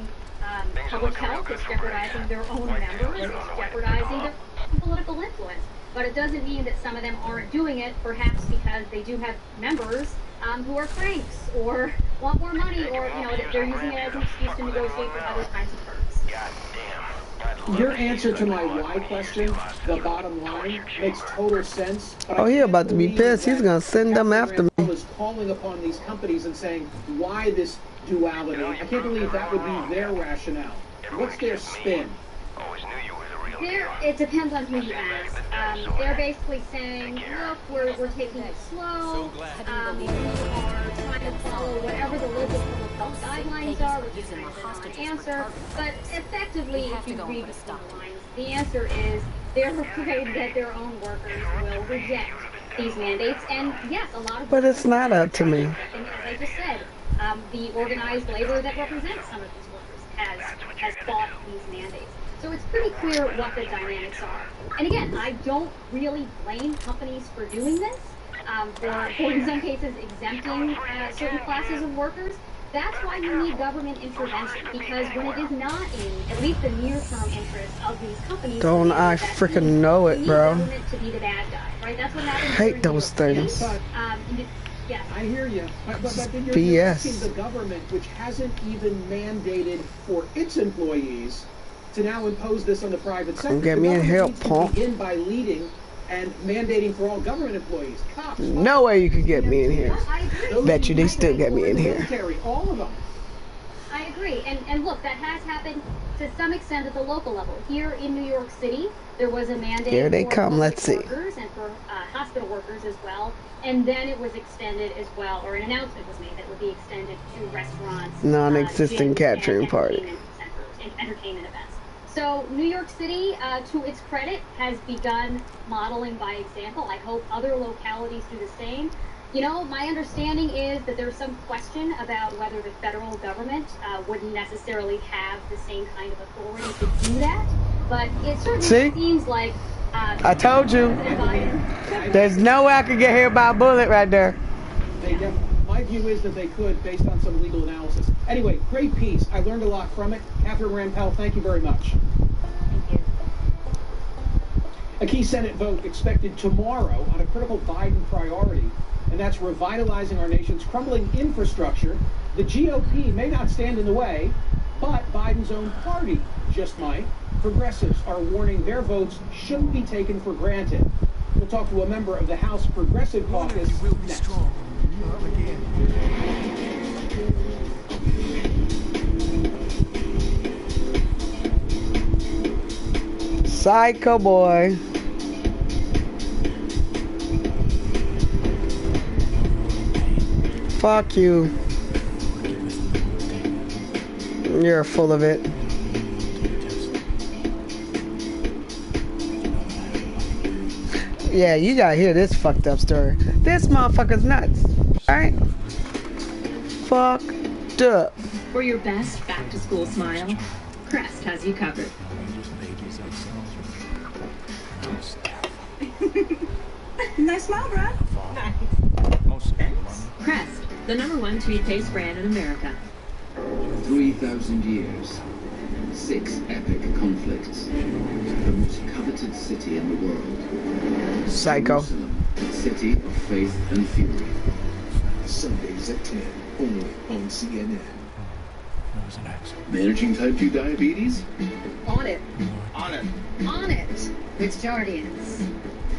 Speaker 6: public health. It's jeopardizing their own members. It's jeopardizing their political influence. But it doesn't mean that some of them aren't doing it, perhaps because they do have members who are cranks or want more money, or that they're using it as an excuse to negotiate for other kinds of perks.
Speaker 22: Your answer to my why question, the bottom line, makes total sense.
Speaker 4: Oh, he about to be pissed. He's gonna send them after me.
Speaker 22: Is calling upon these companies and saying, why this duality? I can't believe that would be their rationale. What's their spin?
Speaker 6: It depends on who you ask. They're basically saying, look, we're taking it slow. We are trying to follow whatever the local public health guidelines are, which is a non-answer. But effectively, if you read the lines, the answer is they're afraid that their own workers will reject these mandates. And yes, a lot of.
Speaker 4: But it's not up to me.
Speaker 6: As I just said, the organized labor that represents some of these workers has fought these mandates. So it's pretty clear what the dynamics are. And again, I don't really blame companies for doing this, for in some cases exempting certain classes of workers.
Speaker 9: That's why you need government intervention, because when it is not in at least the near-term interest of these companies,
Speaker 4: don't I freaking know it, bro?
Speaker 9: Government to be the bad guy, right? That's what happens.
Speaker 4: Hate those things.
Speaker 9: Yes.
Speaker 22: I hear you, but then you're
Speaker 4: BS.
Speaker 22: asking the government, which hasn't even mandated for its employees, to now impose this on the private sector.
Speaker 4: Come get me in here, punk.
Speaker 22: Begin by leading and mandating for all government employees. Cops.
Speaker 4: No way you could get me in here. Bet you they still get me in here.
Speaker 22: Military, all of them.
Speaker 9: I agree, and look, that has happened to some extent at the local level. Here in New York City, there was a mandate
Speaker 4: Here they
Speaker 9: for
Speaker 4: come. Let's see.
Speaker 9: workers and for hospital workers as well, and then it was extended as well, or an announcement was made that would be extended to restaurants,
Speaker 4: non-existent catering party,
Speaker 9: entertainment events. So New York City, to its credit, has begun modeling by example. I hope other localities do the same. You know, my understanding is that there's some question about whether the federal government wouldn't necessarily have the same kind of authority to do that. But it certainly seems like...
Speaker 4: I told you. There's no way I could get hit by a bullet right there.
Speaker 22: My view is that they could, based on some legal analysis. Anyway, great piece. I learned a lot from it. Catherine Rampell, thank you very much.
Speaker 9: Thank you.
Speaker 22: A key Senate vote expected tomorrow on a critical Biden priority, and that's revitalizing our nation's crumbling infrastructure. The GOP may not stand in the way, but Biden's own party just might. Progressives are warning their votes shouldn't be taken for granted. We'll talk to a member of the House Progressive Caucus next.
Speaker 4: Psycho boy. Fuck you. You're full of it. Yeah, you gotta hear this fucked up story. This motherfucker's nuts. Alright? Fucked up.
Speaker 15: For your best back-to-school smile, Crest has you covered.
Speaker 11: Nice smile, bro. Nice.
Speaker 15: Crest, the #1 toothpaste brand in America.
Speaker 14: 3,000 years. 6 epic conflicts. The most coveted city in the world.
Speaker 4: Psycho.
Speaker 14: The city of faith and fury.
Speaker 1: Sundays at 10, only on CNN. Managing type 2 diabetes?
Speaker 2: On it.
Speaker 1: On it.
Speaker 2: On it. It's Jardians.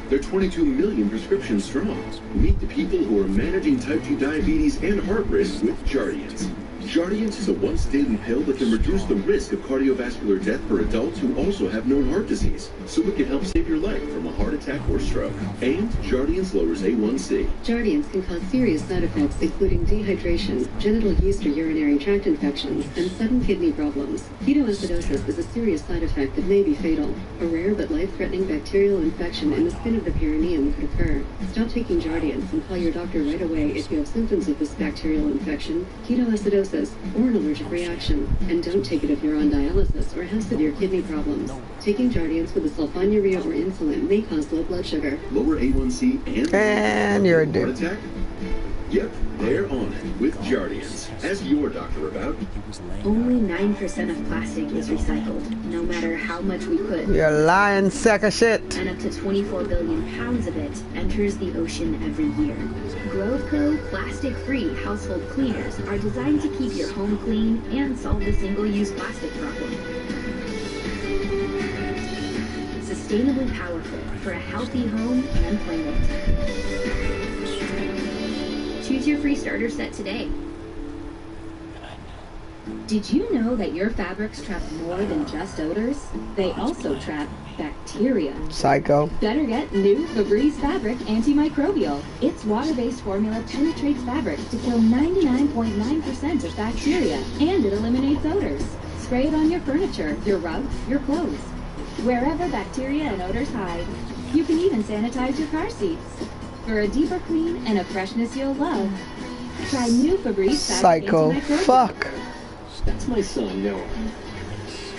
Speaker 1: They're 22 million prescriptions strong. Meet the people who are managing type 2 diabetes and heart risk with Jardians. Jardians is a once-daily pill that can reduce the risk of cardiovascular death for adults who also have known heart disease, so it can help save your life from a heart attack or stroke. And Jardians lowers A1C.
Speaker 26: Jardians can cause serious side effects, including dehydration, genital yeast or urinary tract infections, and sudden kidney problems. Ketoacidosis is a serious side effect that may be fatal. A rare but life-threatening bacterial infection in the skin of the perineum could occur. Stop taking Jardians and call your doctor right away if you have symptoms of this bacterial infection, ketoacidosis, or an allergic reaction. And don't take it if you're on dialysis or have severe kidney problems. Taking Jardians with a sulfonylurea or insulin may cause low blood sugar.
Speaker 1: Lower A1C
Speaker 4: and you're a dick.
Speaker 1: Heart attack? Yep, they're on it with Jardians. Ask your doctor about.
Speaker 10: Only 9% of plastic is recycled, no matter how much we put.
Speaker 4: You're a lying sack of shit.
Speaker 10: And up to 24 billion pounds of it enters the ocean every year. Grove Co. plastic-free household cleaners are designed to keep your home clean and solve the single-use plastic problem. Sustainably powerful for a healthy home and planet. Choose your free starter set today. Did you know that your fabrics trap more than just odors? They also trap bacteria.
Speaker 4: Psycho.
Speaker 10: Better get new Febreze Fabric Antimicrobial. Its water-based formula penetrates fabric to kill 99.9% of bacteria, and it eliminates odors. Spray it on your furniture, your rugs, your clothes. Wherever bacteria and odors hide. You can even sanitize your car seats. For a deeper clean and a freshness you'll love, try new Febreze Fabric
Speaker 4: Psycho.
Speaker 10: Antimicrobial.
Speaker 4: Fuck.
Speaker 5: That's my son, Noah.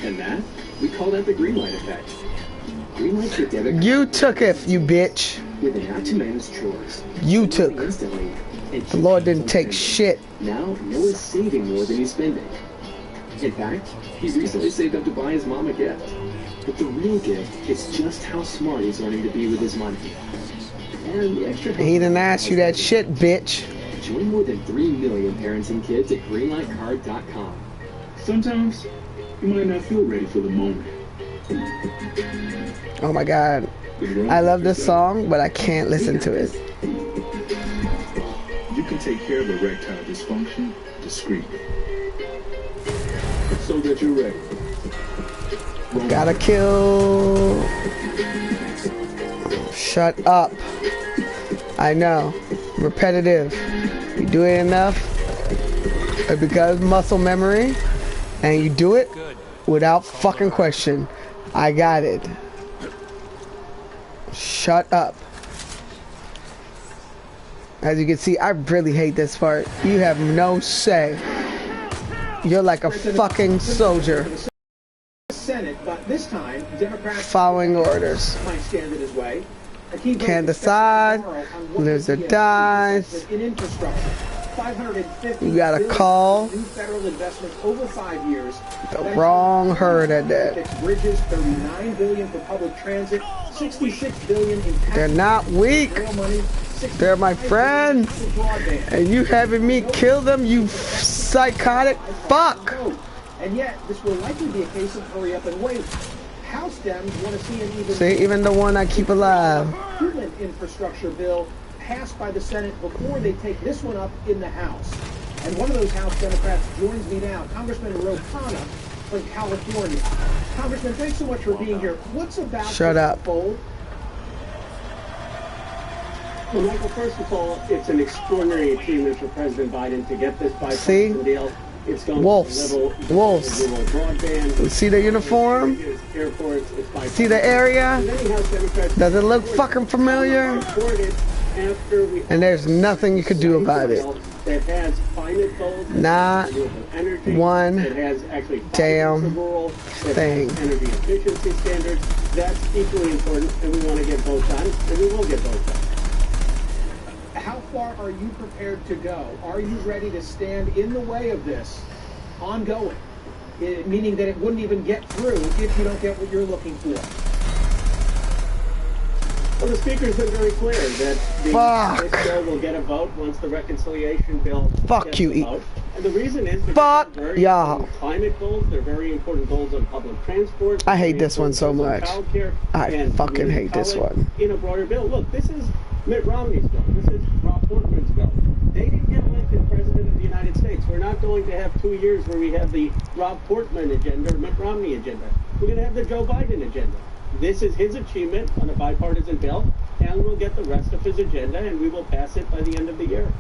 Speaker 5: And that, we call that the green light effect. Green light's your
Speaker 4: You took it, you bitch.
Speaker 5: With an app to manage chores.
Speaker 4: You took.
Speaker 5: Instantly,
Speaker 4: The Lord didn't take shit.
Speaker 3: Now, Noah's saving more than he's spending. In fact, he recently saved up to buy his mom a gift. But the real gift is just how smart he's learning to be with his money. And the extra
Speaker 4: He didn't ask you that shit, bitch.
Speaker 3: Join more than 3 million parents and kids at greenlightcard.com. Sometimes, you might not feel ready for the moment.
Speaker 4: Oh my God. I love this song, but I can't listen to it.
Speaker 14: You can take care of erectile dysfunction discreetly. So that you're ready.
Speaker 4: Gotta kill. Shut up. I know. Repetitive. You do it enough, it becomes muscle memory, and you do it without fucking question. I got it. Shut up. As you can see, I really hate this part. You have no say. You're like a fucking soldier.
Speaker 22: Senate, but this time Democrats
Speaker 4: following orders.
Speaker 22: might stand in his way.
Speaker 4: Can't decide. Lives or dies.
Speaker 22: In infrastructure, 550
Speaker 4: You gotta call
Speaker 22: new federal investments over 5 years.
Speaker 4: the wrong herd at that.
Speaker 22: Bridges, 39 billion for public transit, 66 billion in
Speaker 4: They're not weak. They're my friends. And you having me kill them, you psychotic fuck.
Speaker 22: And yet, this will likely be a case of hurry up and wait. House Dems want to see an even...
Speaker 4: See, even the one I keep alive.
Speaker 22: Human infrastructure bill passed by the Senate before they take this one up in the House. And one of those House Democrats joins me now, Congressman Ro Khanna from California. Congressman, thanks so much for being here. What's about
Speaker 4: Shut up.
Speaker 22: Fold?
Speaker 17: Well, Michael, first of all, it's an extraordinary achievement for President Biden to get this bipartisan deal. It's going
Speaker 4: Wolves.
Speaker 17: to
Speaker 4: Wolves.
Speaker 17: broadband.
Speaker 4: See the uniform?
Speaker 17: Airports. It's
Speaker 4: See the area? Does it look fucking familiar? And there's nothing you could do about it.
Speaker 17: That has climate goals,
Speaker 4: Not
Speaker 17: energy,
Speaker 4: one
Speaker 17: that has actually
Speaker 4: damn
Speaker 17: rural, that
Speaker 4: thing.
Speaker 17: has energy efficiency standards. That's equally important, and we want to get both done, and we will get both done.
Speaker 22: How far are you prepared to go? Are you ready to stand in the way of this ongoing? Meaning that it wouldn't even get through if you don't get what you're looking for.
Speaker 17: Well, the Speaker's been very clear that this bill will get a vote once the reconciliation bill gets a vote. And the reason is because they're very important climate goals. They're very important goals on public transport.
Speaker 4: I hate this one so much. I fucking hate this one.
Speaker 17: In a broader bill. Look, this is Mitt Romney's bill. This is Rob Portman's bill. They didn't get elected President of the United States. We're not going to have 2 years where we have the Rob Portman agenda or Mitt Romney agenda. We're going to have the Joe Biden agenda. This is his achievement on a bipartisan bill, and we'll get the rest of his agenda, and we will pass it by the end of the year.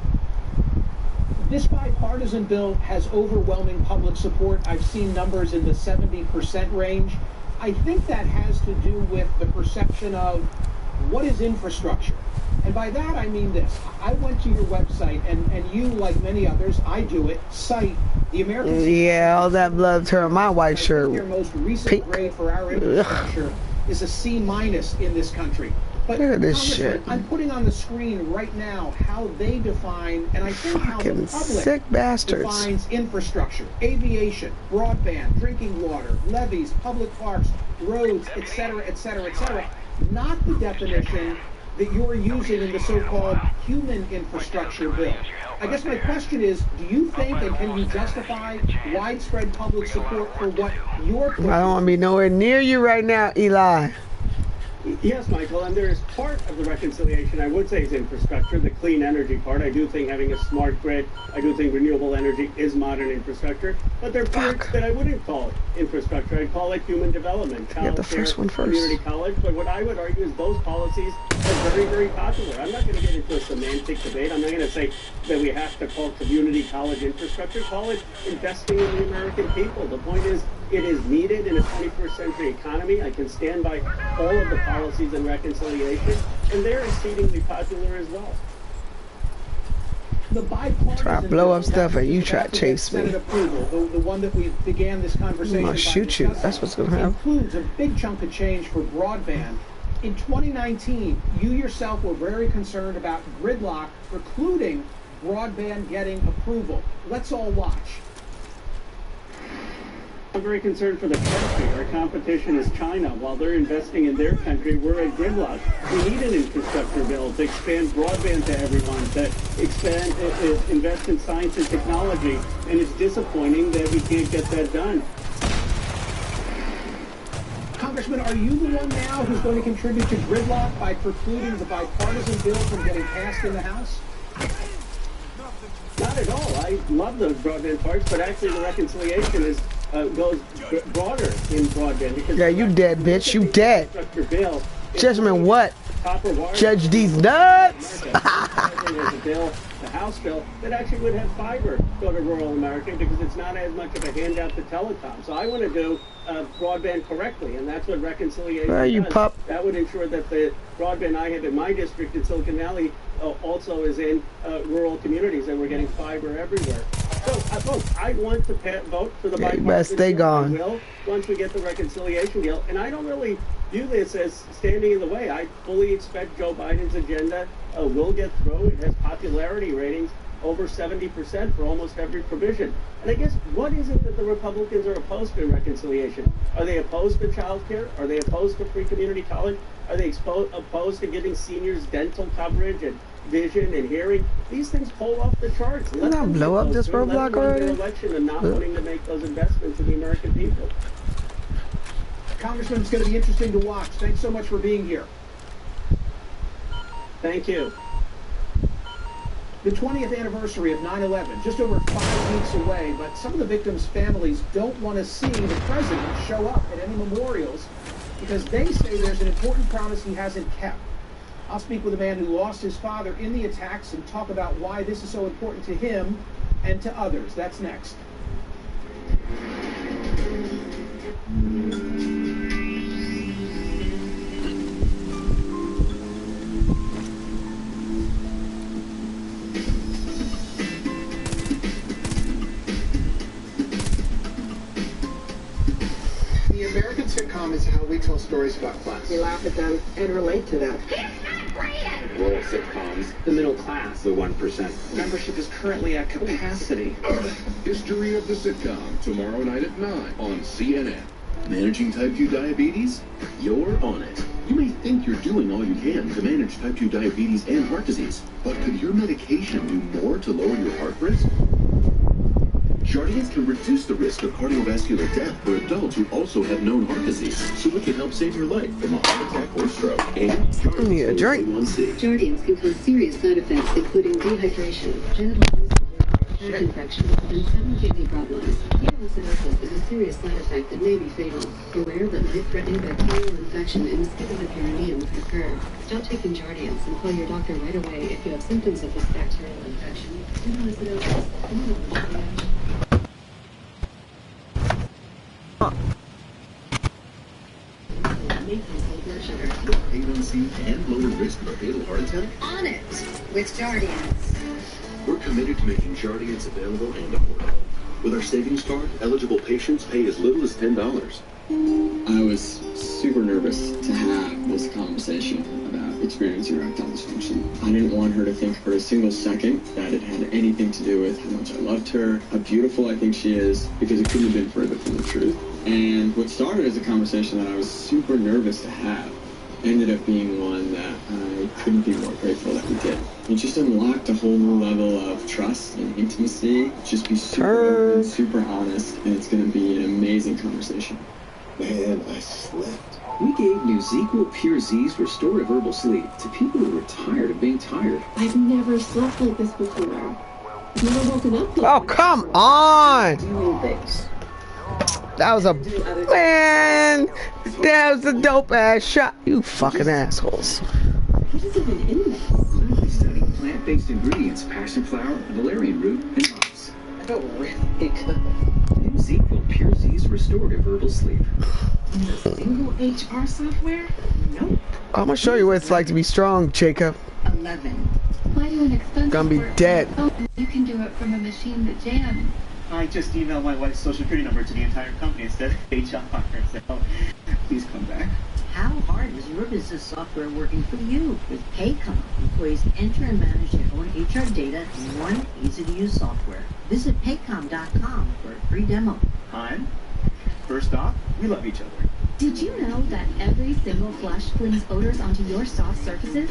Speaker 22: This bipartisan bill has overwhelming public support. I've seen numbers in the 70% range. I think that has to do with the perception of what is infrastructure. And by that, I mean this. I went to your website, and you, like many others, I do it, cite the American...
Speaker 4: Yeah, all that blood turned my white shirt
Speaker 22: Your most recent grade for our infrastructure is a C- in this country. But
Speaker 4: look at this shit.
Speaker 22: I'm putting on the screen right now how they define, and I think how the public
Speaker 4: sick bastards
Speaker 22: defines infrastructure, aviation, broadband, drinking water, levees, public parks, roads, etc., etc., etc. Not the definition that you're using in the so-called human infrastructure bill. I guess my question is, do you think and can you justify widespread public support for what you're pushing?
Speaker 4: I don't want to be nowhere near you right now, Eli.
Speaker 17: Yes, Michael, and there is part of the reconciliation I would say is infrastructure, the clean energy part. I do think having a smart grid, I do think renewable energy is modern infrastructure, but there are parts that I wouldn't call it infrastructure. I'd call it human development,
Speaker 4: Get the first one first.
Speaker 17: community college, but what I would argue is those policies are very, very popular. I'm not going to get into a semantic debate. I'm not going to say that we have to call community college infrastructure. Call it investing in the American people. The point is, it is needed in a 21st century economy. I can stand by all of the policies and reconciliation, and they're exceedingly popular as well.
Speaker 22: The bipartisan
Speaker 4: Try to blow up stuff and you try to chase me.
Speaker 22: Approval, the one that we began this conversation.
Speaker 4: I'm gonna shoot you. That's what's gonna happen.
Speaker 22: Includes a big chunk of change for broadband. In 2019, you yourself were very concerned about gridlock precluding broadband getting approval. Let's all watch.
Speaker 17: I'm very concerned for the country. Our competition is China. While they're investing in their country, we're at gridlock. We need an infrastructure bill to expand broadband to everyone, to invest in science and technology, and it's disappointing that we can't get that done.
Speaker 22: Congressman, are you the one now who's going to contribute to gridlock by precluding the bipartisan bill from getting passed in the House?
Speaker 17: Not at all. I love those broadband parts, but actually the reconciliation goes broader in broadband. Because
Speaker 4: yeah, you dead, bitch. You dead.
Speaker 17: Bill,
Speaker 4: Judgment what? Judge these nuts.
Speaker 17: There's a bill, the House bill, that actually would have fiber go to rural America because it's not as much of a handout to telecom. So I want to do broadband correctly, and that's what reconciliation does.
Speaker 4: You pup.
Speaker 17: That would ensure that the broadband I have in my district in Silicon Valley also is in rural communities, and we're getting fiber everywhere. So, I want to vote for the bipartisan
Speaker 4: best stay gone.
Speaker 17: I will once we get the reconciliation deal, and I don't really view this as standing in the way. I fully expect Joe Biden's agenda will get through. It has popularity ratings over 70% for almost every provision. And I guess, what is it that the Republicans are opposed to in reconciliation? Are they opposed to child care? Are they opposed to free community college? Are they opposed to giving seniors dental coverage and vision and hearing? These things pull off the charts.
Speaker 4: Did I blow up this roadblock already?
Speaker 17: Election and not wanting to make those investments in the American people.
Speaker 22: Congressman, it's going to be interesting to watch. Thanks so much for being here.
Speaker 17: Thank you.
Speaker 22: The 20th anniversary of 9/11, just over 5 weeks away, but some of the victims' families don't want to see the president show up at any memorials because they say there's an important promise he hasn't kept. I'll speak with a man who lost his father in the attacks and talk about why this is so important to him and to others. That's next.
Speaker 8: The American sitcom is how we tell stories about class. We laugh at them and relate to them.
Speaker 3: Rural sitcoms, the middle class, the 1%.
Speaker 8: Membership is currently at capacity.
Speaker 1: History of the sitcom, tomorrow night at 9 on CNN. Managing type 2 diabetes? You're on it. You may think you're doing all you can to manage type 2 diabetes and heart disease, but could your medication do more to lower your heart risk? Jardiance can reduce the risk of cardiovascular death for adults who also have known heart disease, so it can help save your life from a heart attack or stroke. And
Speaker 26: Jardiance can cause serious side effects, including dehydration, genital heart infection, and sudden kidney problems. Ketoacidosis is a serious side effect that may be fatal. Aware that life-threatening bacterial infection in the skin of the perineum can occur. Stop taking Jardiance and call your doctor right away if you have symptoms of this bacterial infection. Ketoacidosis.
Speaker 1: A1C and lower risk of a fatal heart attack?
Speaker 2: On it with Jardiance.
Speaker 1: We're committed to making Jardiance available and affordable. With our savings card, eligible patients pay as little as $10.
Speaker 13: I was super nervous to have this conversation about experiencing erectile dysfunction. I didn't want her to think for a single second that it had anything to do with how much I loved her, how beautiful I think she is, because it couldn't have been further from the truth. And what started as a conversation that I was super nervous to have ended up being one that I couldn't be more grateful that we did. It just unlocked a whole new level of trust and intimacy. Just be super open, super honest, and it's going to be an amazing conversation.
Speaker 1: Man, I slept.
Speaker 14: We gave new ZzzQuil Pure Z's Restorative Herbal Sleep to people who were tired of being tired.
Speaker 10: I've never slept like this before. Never woken up like
Speaker 4: Oh, come on!
Speaker 10: doing things.
Speaker 4: That was a man. That was a dope ass shot. You fucking assholes.
Speaker 10: What is even in this?
Speaker 14: Clinically studying plant-based ingredients, passion flower, valerian root, and hops.
Speaker 8: I felt really good.
Speaker 14: New ZzzQuil Pure Z's Restorative Herbal Sleep.
Speaker 11: Single HR software? Nope.
Speaker 4: I'm gonna show you what it's like to be strong, Jacob.
Speaker 11: 11.
Speaker 18: Why do an expensive
Speaker 4: Gonna be
Speaker 18: work?
Speaker 4: dead.
Speaker 18: Oh, you can do it from a machine that jams.
Speaker 19: I just emailed my wife's social security number to the entire company instead of HR, so please come back.
Speaker 12: How hard is your business software working for you? With Paycom, employees enter and manage their own HR data in one easy-to-use software. Visit paycom.com for a free demo.
Speaker 16: Hi. First off, we love each other.
Speaker 10: Did you know that every single flush flings odors onto your soft surfaces?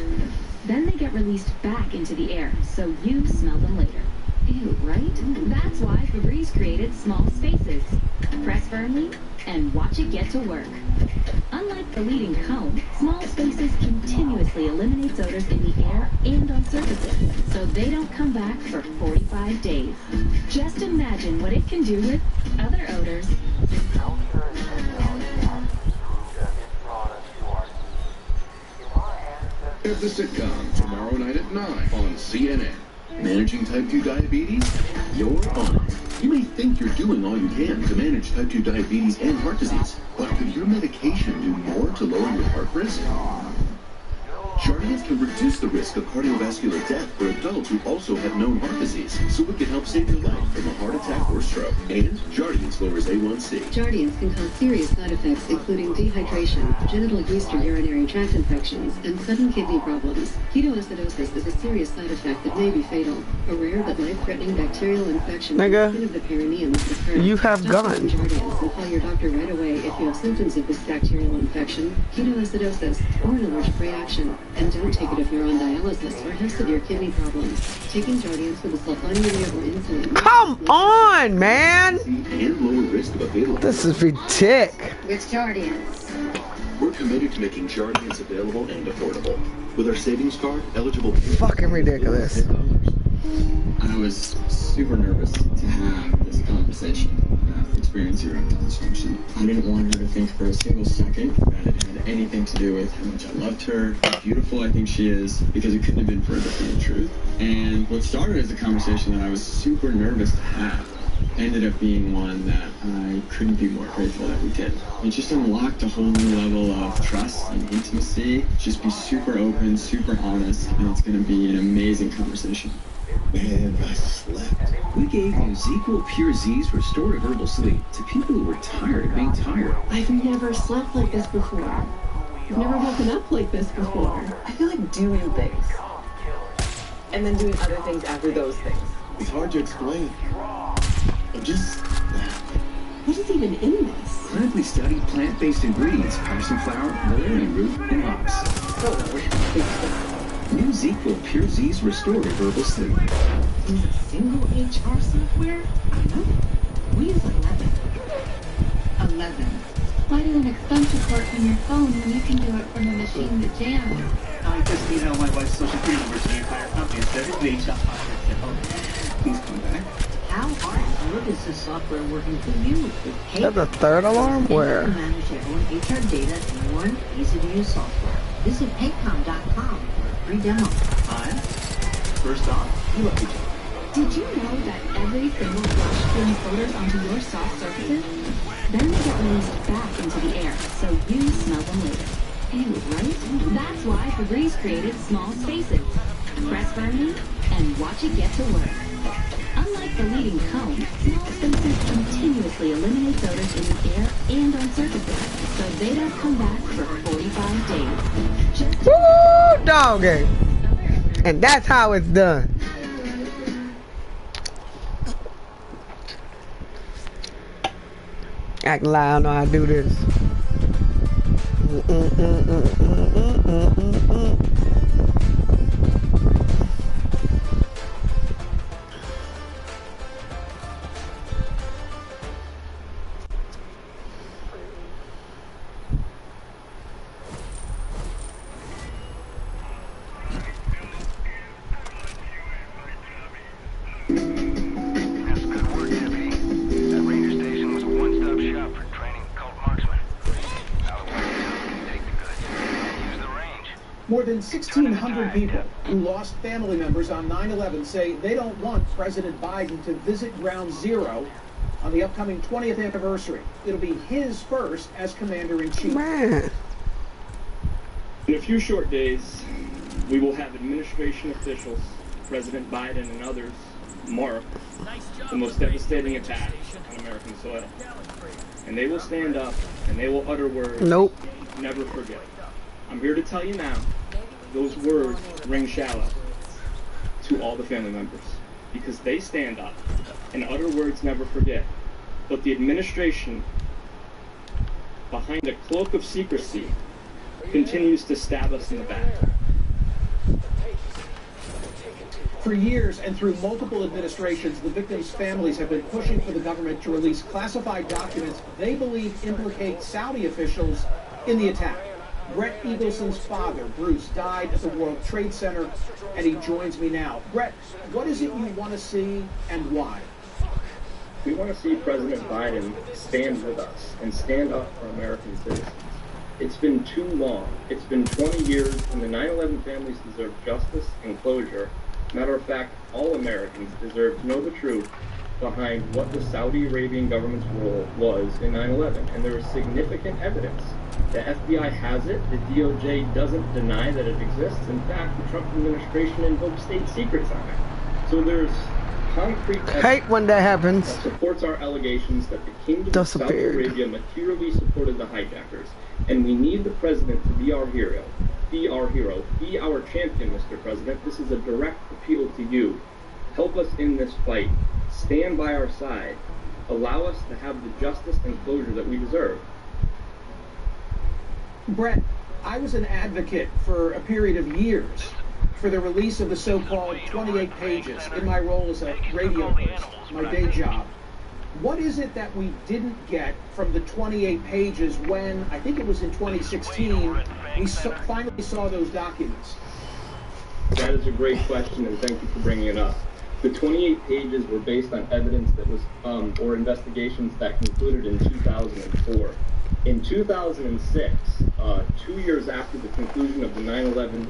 Speaker 10: Then they get released back into the air, so you smell them later. Ew, right? That's why Febreze created Small Spaces. Press firmly and watch it get to work. Unlike the leading comb, Small Spaces continuously eliminates odors in the air and on surfaces, so they don't come back for 45 days. Just imagine what it can do with other odors.
Speaker 1: Of the sitcom tomorrow night at 9 on CNN. Managing type 2 diabetes? You're on it. You may think you're doing all you can to manage type 2 diabetes and heart disease, but could your medication do more to lower your heart risk? Jardiance can reduce the risk of cardiovascular death for adults who also have known heart disease, so it can help save your life from a heart attack or stroke. And Jardiance lowers A1C.
Speaker 26: Jardiance can cause serious side effects, including dehydration, genital yeast or urinary tract infections, and sudden kidney problems. Ketoacidosis is a serious side effect that may be fatal. A rare but life-threatening bacterial infection in the skin of the perineum is recurrent.
Speaker 4: You have
Speaker 26: Stop
Speaker 4: gone.
Speaker 26: taking Jardiance and call your doctor right away if you have symptoms of this bacterial infection, ketoacidosis, or an allergic reaction. And don't take it if you're on dialysis or have severe kidney problems. Taking Jardiance with a sulfonylurea or insulin.
Speaker 4: Come on, man!
Speaker 1: And lower risk of a fatal.
Speaker 4: This is ridiculous.
Speaker 2: With Jardiance.
Speaker 1: We're committed to making Jardiance available and affordable. With our savings card, eligible.
Speaker 4: Fucking ridiculous.
Speaker 13: I was super nervous to have this conversation about experiencing erectile dysfunction. I didn't want her to think for a single second that it had anything to do with how much I loved her, how beautiful I think she is, because it couldn't have been further from the truth. And what started as a conversation that I was super nervous to have ended up being one that I couldn't be more grateful that we did. It just unlocked a whole new level of trust and intimacy. Just be super open, super honest, and it's going to be an amazing conversation.
Speaker 1: Man, I slept.
Speaker 14: We gave you ZQL Pure Z's restorative herbal sleep to people who were tired of being tired.
Speaker 25: I've never slept like this before. I've never woken up like this before.
Speaker 11: I feel like doing things. And then doing other things after those things.
Speaker 1: It's hard to explain. I'm just...
Speaker 25: What is even in this?
Speaker 14: Clinically studied plant-based ingredients, Patterson flower, valerian root, and hops. New ZQL Pure Z's restorative herbal sleep.
Speaker 11: Use a single HR software? I know. We use 11. 11.
Speaker 18: Why do an expense report from your phone when you can do it from a machine that jams?
Speaker 17: I just need my wife's social security number to the entire company instead of the HR software. Please come back.
Speaker 12: How hard is your business software working for you? With Paycom,
Speaker 4: That's a third alarm? Where?
Speaker 12: enter and manage your own HR data in one easy-to-use software. Visit paycom.com for a free demo.
Speaker 16: Hi. First off, we love each other.
Speaker 10: Did you know that every single flush flings odors onto your soft surfaces? Then they get released back into the air, so you smell them later. Ew, right? That's why Febreze created Small Spaces. Press firmly and watch it get to work. Unlike the leading comb, Small Spaces continuously eliminates odors in the air and on surfaces, so they don't come back for 45 days. Just
Speaker 4: Woo, doggy. And that's how it's done. Acting like I don't know how to do this.
Speaker 22: More than 1,600 people who lost family members on 9/11 say they don't want President Biden to visit Ground Zero on the upcoming 20th anniversary. It'll be his first as Commander-in-Chief.
Speaker 4: Man.
Speaker 19: In a few short days, we will have administration officials, President Biden and others, mark the most devastating attack on American soil. And they will stand up and they will utter words.
Speaker 4: Nope.
Speaker 19: never forget. I'm here to tell you now, those words ring shallow to all the family members, because they stand up and utter words never forget. But the administration, behind a cloak of secrecy, continues to stab us in the back.
Speaker 22: For years and through multiple administrations, the victims' families have been pushing for the government to release classified documents they believe implicate Saudi officials in the attack. Brett Eagleson's father, Bruce, died at the World Trade Center, and he joins me now. Brett, what is it you want to see and why?
Speaker 19: We want to see President Biden stand with us and stand up for American citizens. It's been too long. It's been 20 years, and the 9/11 families deserve justice and closure. Matter of fact, all Americans deserve to know the truth behind what the Saudi Arabian government's role was in 9/11. And there is significant evidence. The FBI has it. The DOJ doesn't deny that it exists. In fact, the Trump administration invoked state secrets on it. So there's concrete evidence
Speaker 4: hate when that happens.
Speaker 19: That supports our allegations that the Kingdom of Saudi Arabia materially supported the hijackers. And we need the president to be our hero. Be our hero. Be our champion, Mr. President. This is a direct appeal to you. Help us in this fight. Stand by our side. Allow us to have the justice and closure that we deserve.
Speaker 22: Brett, I was an advocate for a period of years for the release of the so-called 28 pages in my role as a radio host, my day job. What is it that we didn't get from the 28 pages when, I think it was in 2016, we finally saw those documents?
Speaker 19: That is a great question, and thank you for bringing it up. The 28 pages were based on evidence that was, or investigations that concluded in 2004. In 2006, 2 years after the conclusion of the 9/11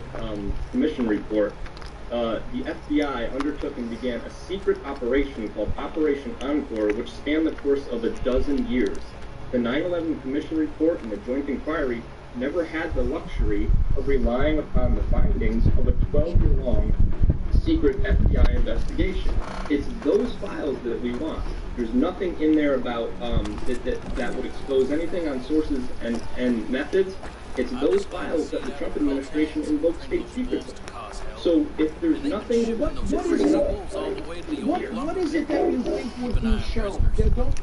Speaker 19: Commission report, the FBI undertook and began a secret operation called Operation Encore, which spanned the course of a dozen years. The 9/11 Commission report and the joint inquiry never had the luxury of relying upon the findings of a 12-year-long secret FBI investigation. It's those files that we want. There's nothing in there about that would expose anything on sources and methods. It's those files that the Trump administration invoked state secrets on. So if there's nothing,
Speaker 22: what is it that you think would be shown?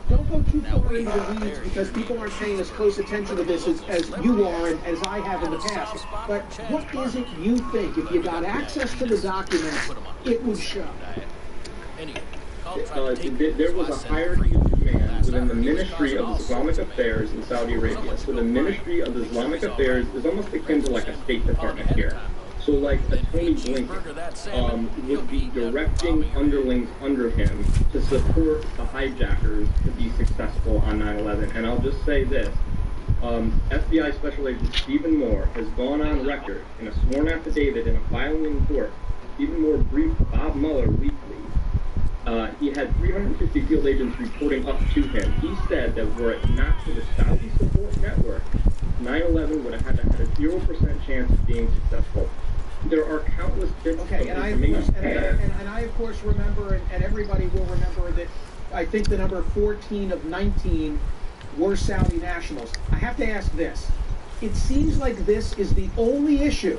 Speaker 22: Don't go too far into the weeds, because people aren't paying as close attention to this as you are and as I have in the past. But what is it you think, if you got access to the documents, it would show?
Speaker 19: There was a hierarchy of command within the Ministry of Islamic Affairs in Saudi Arabia. So the Ministry of Islamic Affairs is almost akin to like a State Department here. So like a Tony Blinken would be directing underlings under him to support the hijackers to be successful on 9/11. And I'll just say this. FBI Special Agent Stephen Moore has gone on record in a sworn affidavit in a filing in court. Stephen Moore briefed Bob Mueller weekly. He had 350 field agents reporting up to him. He said that were it not for the Saudi support network, 9/11 would have had a 0% chance of being successful. There are countless bits of information.
Speaker 22: And I of course remember, and everybody will remember, that I think the number 14 of 19 were Saudi nationals. I have to ask this. It seems like this is the only issue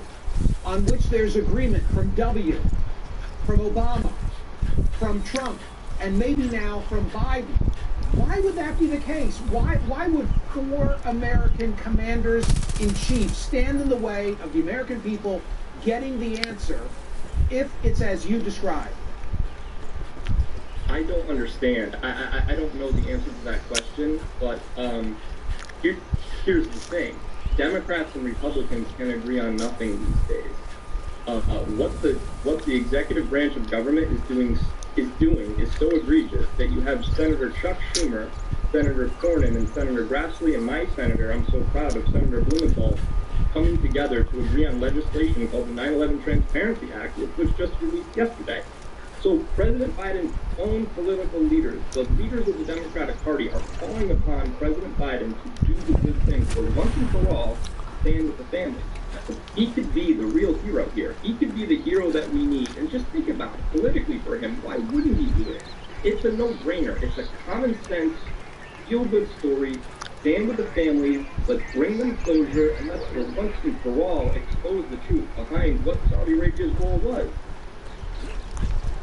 Speaker 22: on which there's agreement from W, from Obama, from Trump, and maybe now from Biden. Why would that be the case? Why would 4 American commanders-in-chief stand in the way of the American people getting the answer if it's as you described?
Speaker 19: I don't understand. I don't know the answer to that question, but here's the thing. Democrats and Republicans can agree on nothing these days. What the executive branch of government is doing is so egregious that you have Senator Chuck Schumer, Senator Cornyn, and Senator Grassley, and my senator, I'm so proud of, Senator Blumenthal, coming together to agree on legislation called the 9/11 Transparency Act, which was just released yesterday. So President Biden's own political leaders, the leaders of the Democratic Party, are calling upon President Biden to do the good thing for once and for all, stand with the family. He could be the real hero here. He could be the hero that we need. And just think about it politically for him. Why wouldn't he do it? It's a no-brainer. It's a common sense, feel-good story Stand with the families, let's bring them closure, and let's once and for all expose the truth behind what Saudi Arabia's goal was.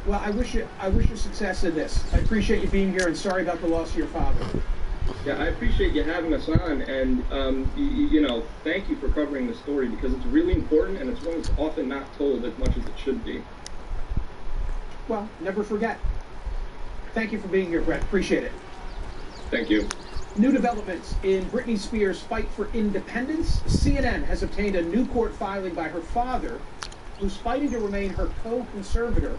Speaker 22: Well, I wish you success in this. I appreciate you being here, and sorry about the loss of your father.
Speaker 19: Yeah, I appreciate you having us on, and you know, thank you for covering the story because it's really important, and it's one that's often not told as much as it should be.
Speaker 22: Well, never forget. Thank you for being here, Brett. Appreciate it.
Speaker 19: Thank you.
Speaker 22: New developments in Britney Spears' fight for independence. CNN has obtained a new court filing by her father, who's fighting to remain her co-conservator.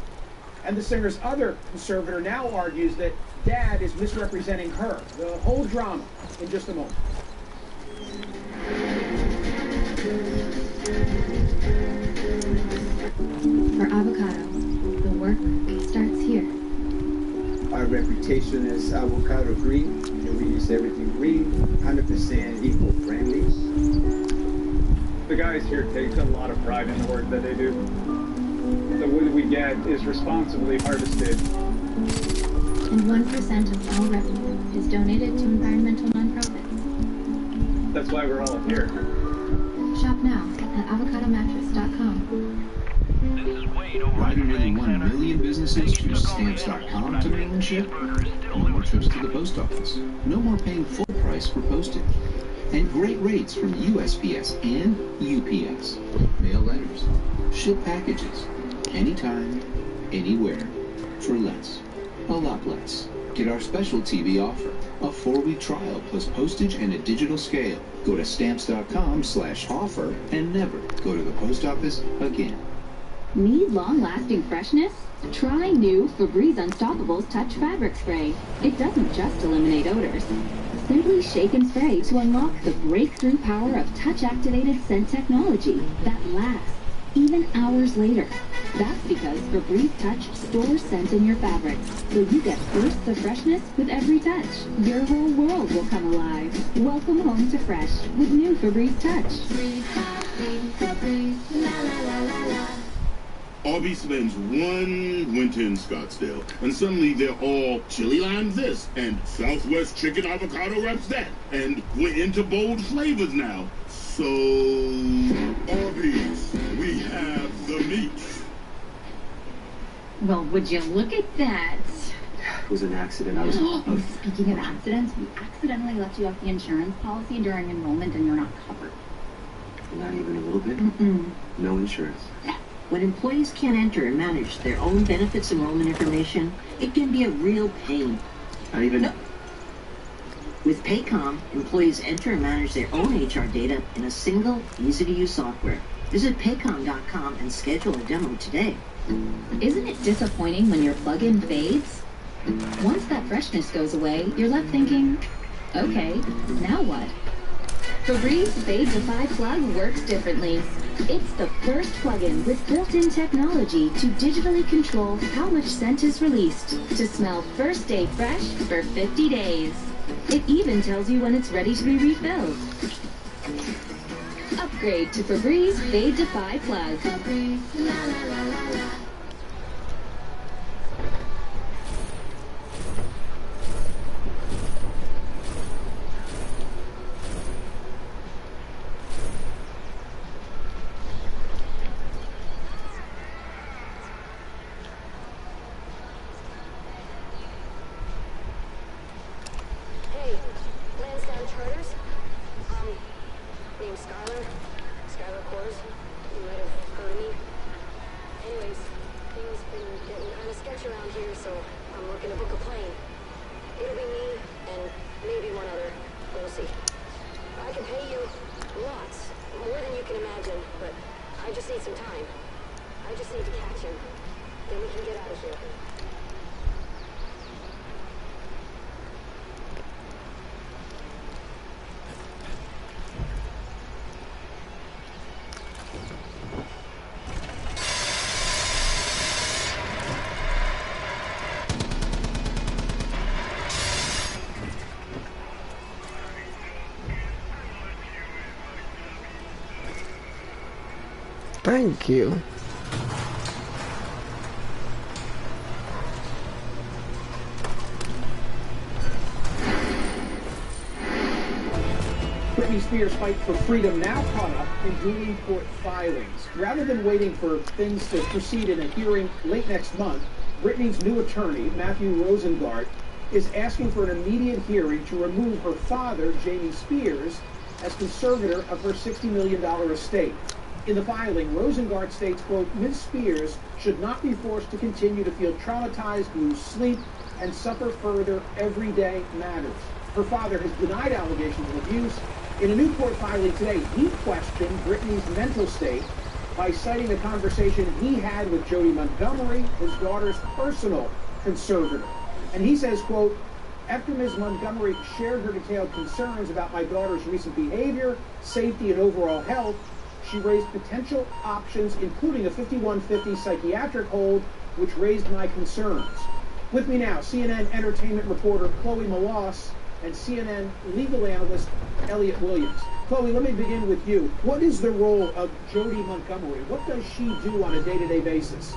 Speaker 22: And the singer's other conservator now argues that Dad is misrepresenting her. The whole drama in just a moment.
Speaker 10: For avocado, the work starts here.
Speaker 6: Our reputation is avocado green, and we use everything green, 100% eco-friendly.
Speaker 7: The guys here take a lot of pride in the work that they do. The wood we get is responsibly harvested.
Speaker 10: And 1% of all revenue is donated to environmental nonprofits.
Speaker 7: That's why we're all here.
Speaker 10: Shop now at avocadomattress.com.
Speaker 14: Riding nearly 1 million businesses through Stamps.com to mail and ship. No more trips to the post office. No more paying full price for postage. And great rates from USPS and UPS. Mail letters. Ship packages. Anytime, anywhere. For less. A lot less. Get our special TV offer. A 4-week trial plus postage and a digital scale. Go to Stamps.com/offer and never go to the post office again.
Speaker 10: Need long-lasting freshness? Try new Febreze Unstoppables Touch Fabric Spray. It doesn't just eliminate odors. Simply shake and spray to unlock the breakthrough power of touch-activated scent technology that lasts, even hours later. That's because Febreze Touch stores scent in your fabrics, so you get bursts of freshness with every touch. Your whole world will come alive. Welcome home to fresh with new Febreze Touch.
Speaker 1: Arby spends one winter in Scottsdale, and suddenly they're all chili lime this, and Southwest chicken avocado wraps that, and we're into bold flavors now. So, Arby's, we have the meat.
Speaker 20: Well, would you look at that?
Speaker 3: It was an accident. I was...
Speaker 20: Oh, speaking of accidents, we accidentally left you off the insurance policy during enrollment and you're not covered.
Speaker 3: Not even a little bit? No insurance.
Speaker 12: When employees can't enter and manage their own benefits enrollment information, it can be a real pain.
Speaker 3: Not even...
Speaker 12: No. With Paycom, employees enter and manage their own HR data in a single, easy-to-use software. Visit paycom.com and schedule a demo today.
Speaker 10: Isn't it disappointing when your plug-in fades? Once that freshness goes away, you're left thinking, okay, now what? Febreze Fade Defy Plug works differently. It's the first plug-in with built-in technology to digitally control how much scent is released to smell first day fresh for 50 days. It even tells you when it's ready to be refilled. Upgrade to Febreze Fade Defy Plug.
Speaker 4: Thank you.
Speaker 22: Britney Spears' fight for freedom now caught up in dueling court filings. Rather than waiting for things to proceed in a hearing late next month, Britney's new attorney, Matthew Rosengart, is asking for an immediate hearing to remove her father, Jamie Spears, as conservator of her $60 million estate. In the filing, Rosengart states, quote, Ms. Spears should not be forced to continue to feel traumatized, lose sleep, and suffer further everyday matters. Her father has denied allegations of abuse. In a new court filing today, he questioned Britney's mental state by citing a conversation he had with Jody Montgomery, his daughter's personal conservator. And he says, quote, after Ms. Montgomery shared her detailed concerns about my daughter's recent behavior, safety, and overall health, she raised potential options, including a 5150 psychiatric hold, which raised my concerns. With me now, CNN entertainment reporter Chloe Melas and CNN legal analyst Elliot Williams. Chloe, let me begin with you. What is the role of Jody Montgomery? What does she do on a day-to-day basis?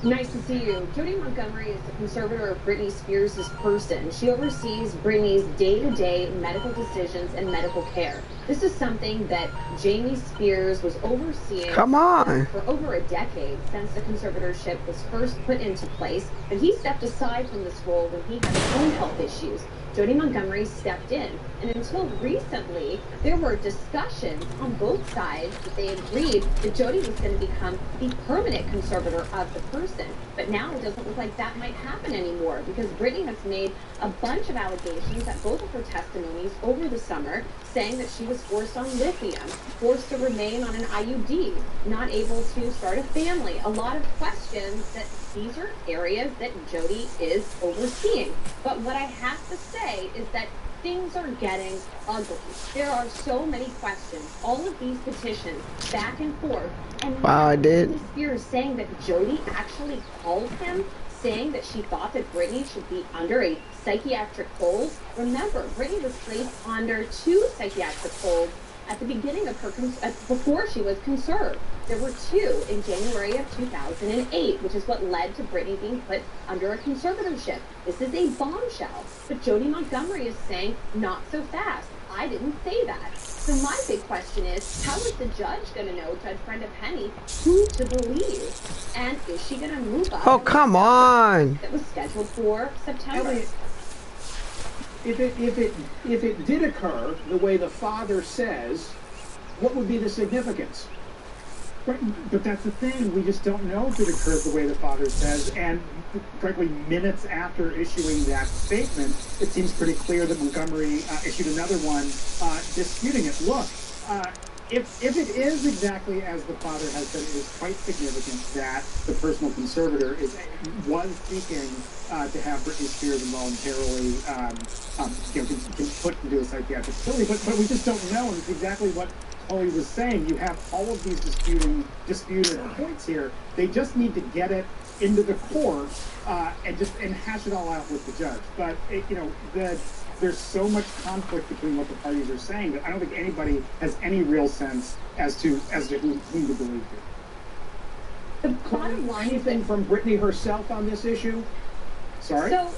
Speaker 5: Nice to see you. Jody Montgomery is the conservator of Britney Spears' person. She oversees Britney's day-to-day medical decisions and medical care. This is something that Jamie Spears was overseeing for over a decade since the conservatorship was first put into place, and he stepped aside from this role when he had his own health issues. Jody Montgomery stepped in, and until recently, there were discussions on both sides that they agreed that Jody was going to become the permanent conservator of the person. But now it doesn't look like that might happen anymore, because Britney has made a bunch of allegations at both of her testimonies over the summer, saying that she was forced on lithium, forced to remain on an IUD, not able to start a family. A lot of questions that these are areas that Jody is overseeing. But what I have to say is that things are getting ugly. There are so many questions, all of these petitions back and forth. And Britney Spears saying that Jody actually called him, saying that she thought that Britney should be under a psychiatric hold. Remember, Britney was placed under 2 psychiatric holds at the beginning of her, before she was conserved. There were 2 in January of 2008, which is what led to Britney being put under a conservatorship. This is a bombshell. But Jody Montgomery is saying, not so fast. I didn't say that. So my big question is, how is the judge going to know, Judge Brenda Penny, who to believe? And is she going to move up?
Speaker 4: Oh, come on.
Speaker 5: That was scheduled for September.
Speaker 22: Elliot, if it did occur the way the father says, what would be the significance?
Speaker 7: But that's the thing. We just don't know if it occurred the way the father says. And frankly, minutes after issuing that statement, it seems pretty clear that Montgomery issued another one disputing it. Look, if it is exactly as the father has said, it is quite significant that the personal conservator was seeking to have Britney Spears involuntarily put into a psychiatric facility. But we just don't know, and it's exactly what Chloe was saying. You have all of these disputed points here. They just need to get it into the court and hash it all out with the judge. But there's so much conflict between what the parties are saying that I don't think anybody has any real sense as to who to believe here.
Speaker 5: The bottom line,
Speaker 22: anything from Britney herself on this issue? Sorry?
Speaker 5: So,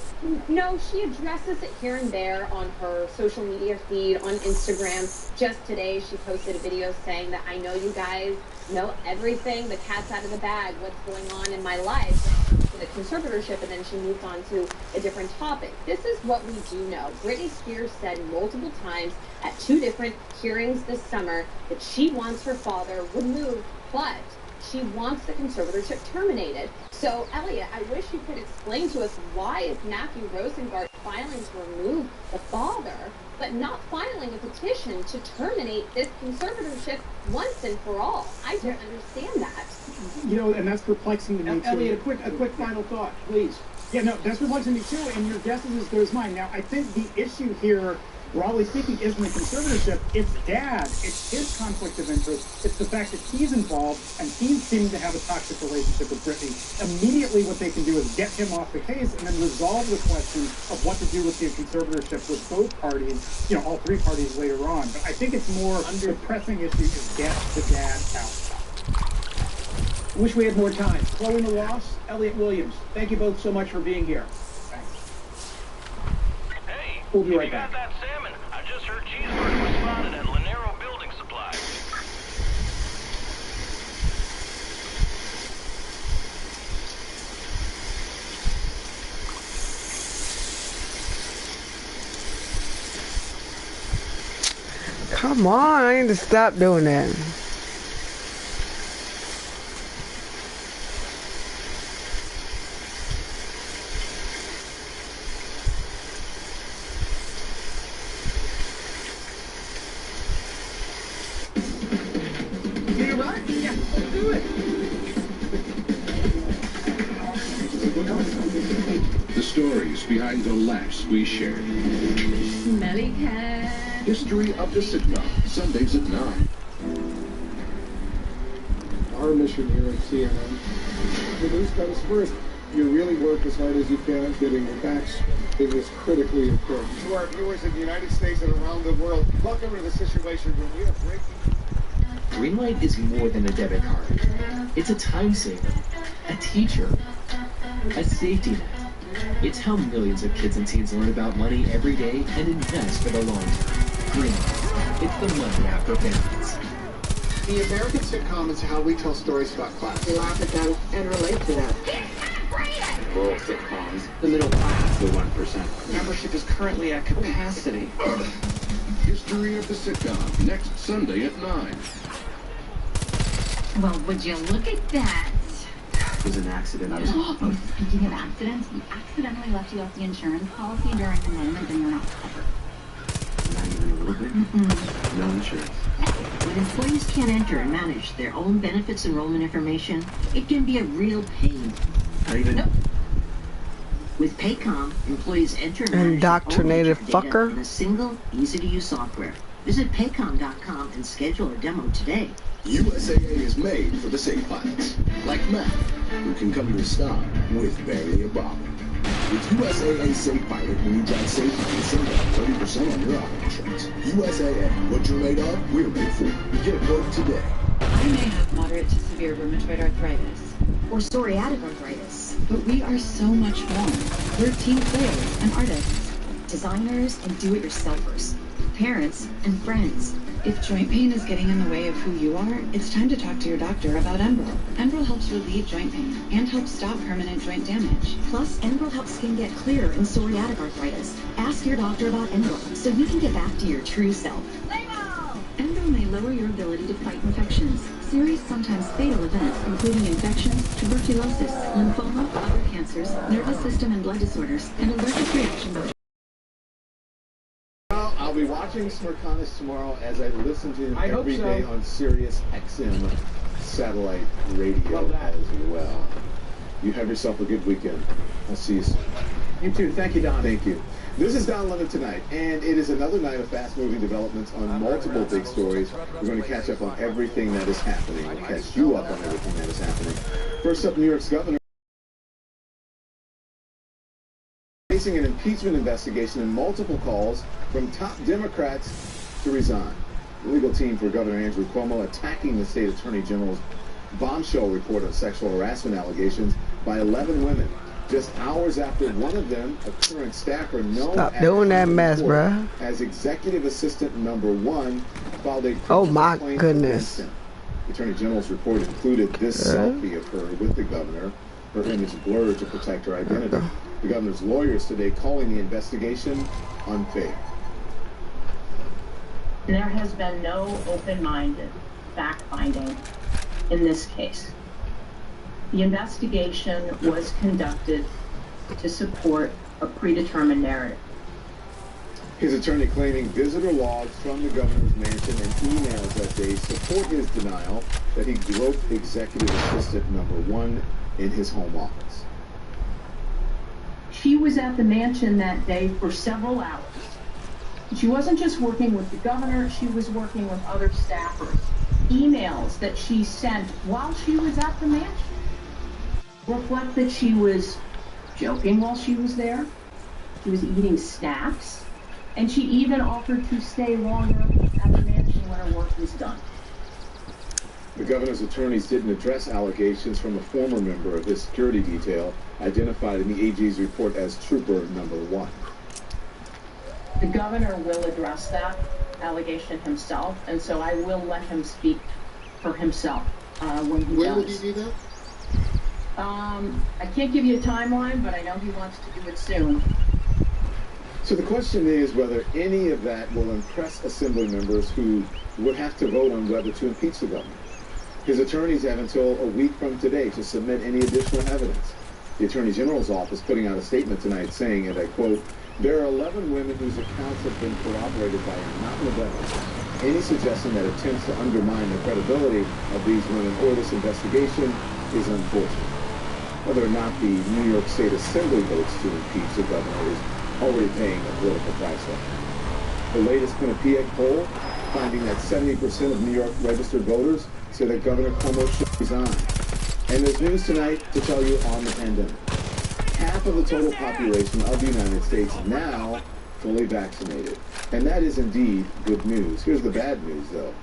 Speaker 5: no, she addresses it here and there on her social media feed, on Instagram. Just today, she posted a video saying that I know you guys know everything, the cat's out of the bag, what's going on in my life, for the conservatorship, and then she moved on to a different topic. This is what we do know. Britney Spears said multiple times at 2 different hearings this summer that she wants her father removed, but she wants the conservatorship terminated. So, Elliot, I wish you could explain to us why is Matthew Rosengart filing to remove the father, but not filing a petition to terminate this conservatorship once and for all? I don't understand that.
Speaker 7: And that's perplexing to me, too.
Speaker 22: Elliot, a quick final thought, please.
Speaker 7: Yeah, no, that's perplexing to me, too, and your guess is as good as mine. Now, I think the issue here, broadly speaking, isn't the conservatorship. It's Dad. It's his conflict of interest. It's the fact that he's involved, and he's seeming to have a toxic relationship with Britney. Immediately, what they can do is get him off the case and then resolve the question of what to do with the conservatorship with both parties, all 3 parties later on. But I think it's more the pressing issue is get the dad out.
Speaker 22: Wish we had more time. Chloe Melas, Elliot Williams, thank you both so much for being here.
Speaker 7: Thanks.
Speaker 9: Hey,
Speaker 22: we'll be right back.
Speaker 9: Got that salmon? I just heard cheeseburger was
Speaker 4: Come on, I need to stop doing that.
Speaker 22: You right? Yeah, let's do it.
Speaker 1: The stories behind the laughs we shared.
Speaker 11: Smelly cat.
Speaker 1: History of the sitcom, Sundays at 9.
Speaker 8: Our mission here at CNN, the news comes first. You really work as hard as you can, getting the facts. It is critically important.
Speaker 9: To our viewers in the United States and around the world, welcome to the Situation Room. We are breaking.
Speaker 3: Greenlight is more than a debit card. It's a time saver, a teacher, a safety net. It's how millions of kids and teens learn about money every day and invest for the long term. Greenlight. It's the money after payments.
Speaker 9: The American sitcom is how we tell stories about class.
Speaker 12: We laugh at them and relate to them.
Speaker 14: Rural sitcoms, the middle class, the 1%.
Speaker 22: Membership is currently at capacity.
Speaker 1: History of the sitcom, next Sunday at 9.
Speaker 20: Well, would you look at that?
Speaker 14: It was an accident. I was...
Speaker 20: Speaking of accidents, we accidentally left you off the insurance policy during the moment and you're not covered.
Speaker 14: Not even a little bit? No insurance.
Speaker 12: When employees can't enter and manage their own benefits enrollment information, it can be a real pain.
Speaker 14: Not even...
Speaker 12: Nope. With Paycom, employees enter and manage
Speaker 4: Indoctrinated
Speaker 12: their own HR data
Speaker 4: fucker.
Speaker 12: in a single, easy-to-use software. Visit Paycom.com and schedule a demo today.
Speaker 1: USAA is made for the safe pilots, like Matt, who can come to a stop with barely a problem. With USAA Safe Pilot, when you drive safe, you can save up 30% on your auto insurance. USAA, what you're made of, we're made for. Get a quote today.
Speaker 25: I may have moderate to severe rheumatoid arthritis,
Speaker 5: Or psoriatic arthritis.
Speaker 25: but we are so much more. We're team players and artists,
Speaker 5: Designers and do-it-yourselfers.
Speaker 25: parents and friends. If joint pain is getting in the way of who you are, it's time to talk to your doctor about Enbrel. Enbrel helps relieve joint pain and helps stop permanent joint damage.
Speaker 5: Plus, Enbrel helps skin get clear in psoriatic arthritis. Ask your doctor about Enbrel so you can get back to your true self.
Speaker 25: Enbrel may lower your ability to fight infections, serious, sometimes fatal events, including infections, tuberculosis, lymphoma, other cancers, nervous system and blood disorders, and allergic reaction.
Speaker 9: Well, I'll be watching Smirkanis tomorrow as I listen to him
Speaker 22: I hope
Speaker 9: every
Speaker 22: so.
Speaker 9: day on Sirius XM satellite radio as well. You have yourself a good weekend. I'll see you soon.
Speaker 22: You too. Thank you, Don.
Speaker 9: Thank you. This is Don Lemon tonight, and it is another night of fast-moving developments on multiple big stories. We're going to catch up on everything that is happening. We'll catch you up on everything that is happening. First up, New York's governor facing an impeachment investigation and multiple calls from top Democrats to resign. The legal team for Governor Andrew Cuomo attacking the state attorney general's bombshell report of sexual harassment allegations by 11 women, just hours after one of them, a current staffer known
Speaker 4: Stop doing that mess, bruh.
Speaker 9: as executive assistant number 1, filed a
Speaker 4: Oh my
Speaker 9: complaint
Speaker 4: goodness.
Speaker 9: against him. The attorney general's report included this selfie of her with the governor, her image blurred to protect her identity. The governor's lawyers today calling the investigation unfair.
Speaker 15: There has been no open-minded fact-finding in this case. The investigation was conducted to support a predetermined narrative.
Speaker 9: His attorney claiming visitor logs from the governor's mansion and emails that day support his denial that he groped executive assistant number 1 in his home office.
Speaker 15: She was at the mansion that day for several hours. She wasn't just working with the governor, she was working with other staffers. Emails that she sent while she was at the mansion reflect that she was joking while she was there. She was eating snacks, and she even offered to stay longer at the mansion when her work was done.
Speaker 9: The governor's attorneys didn't address allegations from a former member of his security detail, identified in the AG's report as Trooper number 1.
Speaker 15: The governor will address that allegation himself, and so I will let him speak for himself when he does.
Speaker 9: When will he do that?
Speaker 15: I can't give you a timeline, but I know he wants to do it soon.
Speaker 9: So the question is whether any of that will impress Assembly members who would have to vote on whether to impeach the governor. His attorneys have until a week from today to submit any additional evidence. The Attorney General's office putting out a statement tonight saying, and I quote, "There are 11 women whose accounts have been corroborated by mountain of evidence. Any suggestion that attempts to undermine the credibility of these women or this investigation is unfortunate." Whether or not the New York State Assembly votes to impeach the governor is already paying a political price right now. The latest Quinnipiac poll finding that 70% of New York registered voters say that Governor Cuomo should resign. And there's news tonight to tell you on the pandemic. Half of the total population of the United States now fully vaccinated. And that is indeed good news. Here's the bad news, though.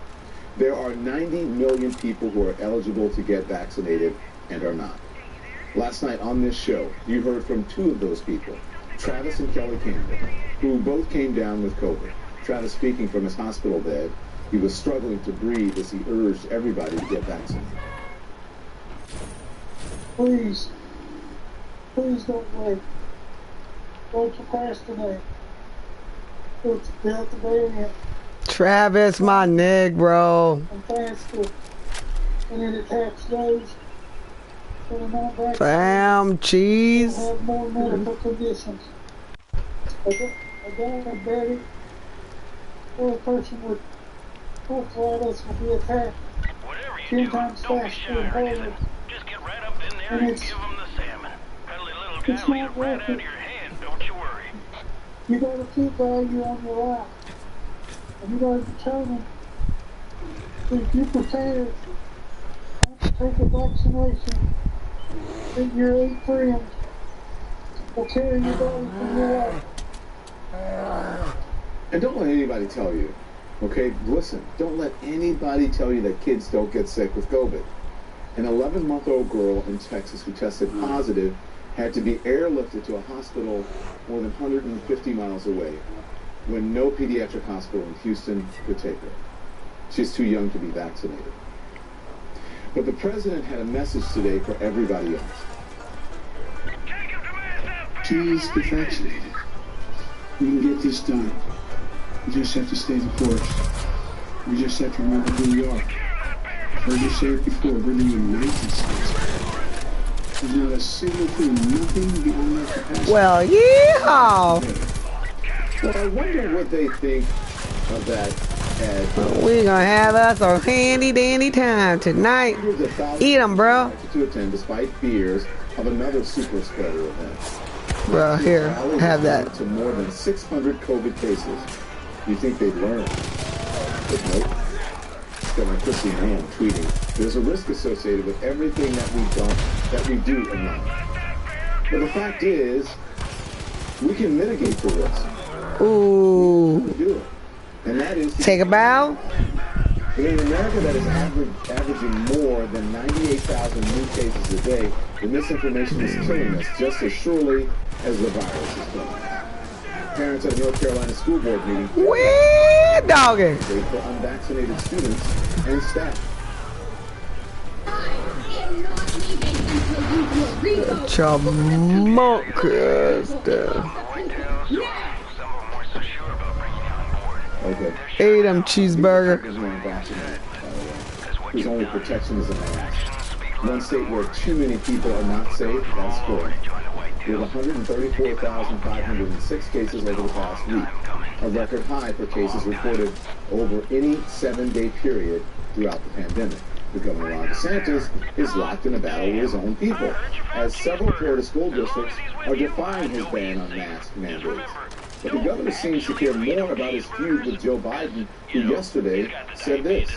Speaker 9: There are 90 million people who are eligible to get vaccinated and are not. Last night on this show, you heard from two of those people, Travis and Kelly Campbell, who both came down with COVID. Travis speaking from his hospital bed. He was struggling to breathe as he urged everybody to get vaccinated.
Speaker 2: Please don't wait. Don't procrastinate. It's built the variant
Speaker 4: Travis, my nig, bro.
Speaker 2: and faster. And it attacks those that are not vaccinated.
Speaker 4: Damn, cheese.
Speaker 2: Have more medical conditions. A diabetic or a person with arthritis will be attacked 10 times faster and harder. And it's not worth it. You gotta keep value on your life. And you gotta determine if you're prepared to take a vaccination that your 8 friends will carry your body from your life.
Speaker 9: And don't let anybody tell you, okay? Listen, don't let anybody tell you that kids don't get sick with COVID. An 11-month-old girl in Texas who tested positive had to be airlifted to a hospital more than 150 miles away when no pediatric hospital in Houston could take her. She's too young to be vaccinated. But the president had a message today for everybody else.
Speaker 8: Please get vaccinated. We can get this done. We just have to stay the course. We just have to remember who we are. I've heard you say it before, we're the United States. There's not a single thing, nothing beyond our capacity.
Speaker 4: Well, yeehaw!
Speaker 9: Well, I wonder what they think of that ad.
Speaker 4: We gonna have us a handy dandy time tonight. Eat 'em, bro.
Speaker 9: To attend despite fears of another super spreader event.
Speaker 4: Bro, here, have that.
Speaker 9: To more than 600 COVID cases. You think they'd learn? But nope. Governor Christie Ham tweeting, "There's a risk associated with everything that we do in life. But the fact is, we can mitigate the risk.
Speaker 4: Ooh.
Speaker 9: We do it. And that is
Speaker 4: take a bow.
Speaker 9: In an America that is averaging more than 98,000 new cases a day, the misinformation is killing us just as surely as the virus is killing us." Parents at a North Carolina school board meeting
Speaker 4: dogging
Speaker 9: for unvaccinated students and staff. Okay.
Speaker 4: Ate them cheeseburger.
Speaker 9: Whose only protection is a mask. One state where too many people are not safe, that's Florida. With 134,506 cases over the past week, a record high for cases reported over any 7-day period throughout the pandemic. The Governor Ron DeSantis is locked in a battle with his own people, as several Florida school districts are defying his ban on mask mandates. But the governor seems to care more about his feud with Joe Biden, who yesterday said this.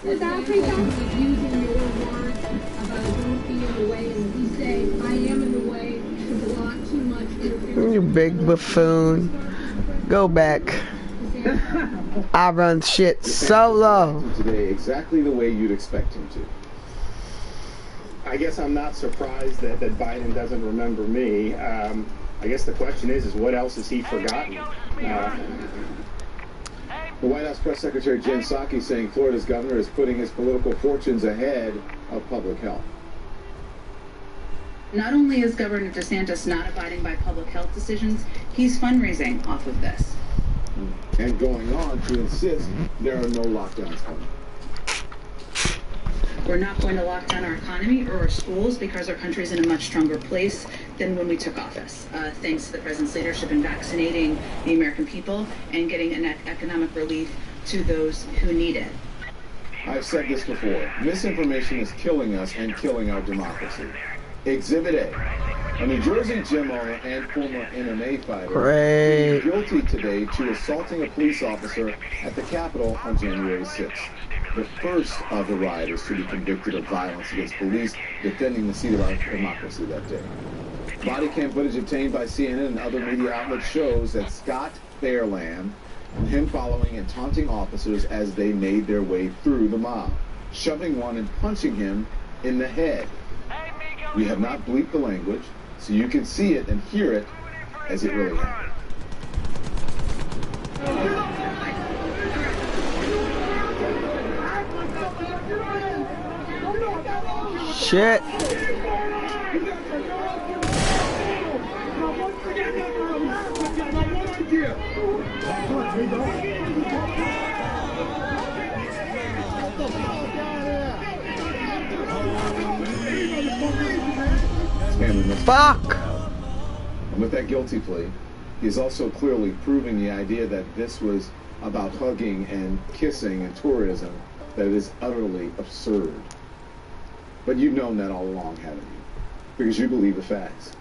Speaker 13: South Africa is using your words about don't be in the way, and we say, I am in the way, to block too much interference.
Speaker 4: You big buffoon. Go back. I run shit solo.
Speaker 9: Today, exactly the way you'd expect him to.
Speaker 17: I guess I'm not surprised that Biden doesn't remember me. I guess the question is what else has he forgotten?
Speaker 9: The White House Press Secretary Jen Psaki saying Florida's governor is putting his political fortunes ahead of public health.
Speaker 15: Not only is Governor DeSantis not abiding by public health decisions, he's fundraising off of this.
Speaker 9: And going on to insist there are no lockdowns coming.
Speaker 15: We're not going to lock down our economy or our schools because our country's in a much stronger place than when we took office, thanks to the president's leadership in vaccinating the American people and getting an economic relief to those who need it.
Speaker 9: I've said this before. Misinformation is killing us and killing our democracy. Exhibit A. A New Jersey gym owner and former MMA fighter pleaded guilty today to assaulting a police officer at the Capitol on January 6th. The first of the rioters to be convicted of violence against police defending the seat of our democracy that day. Body cam footage obtained by CNN and other media outlets shows that Scott Fairland and him following and taunting officers as they made their way through the mob, shoving one and punching him in the head. We have not bleeped the language, so you can see it and hear it as it really happened.
Speaker 4: Shit. Fuck!
Speaker 9: And with that guilty plea, he is also clearly proving the idea that this was about hugging and kissing and tourism, that it is utterly absurd. But you've known that all along, haven't you? Because you believe the facts.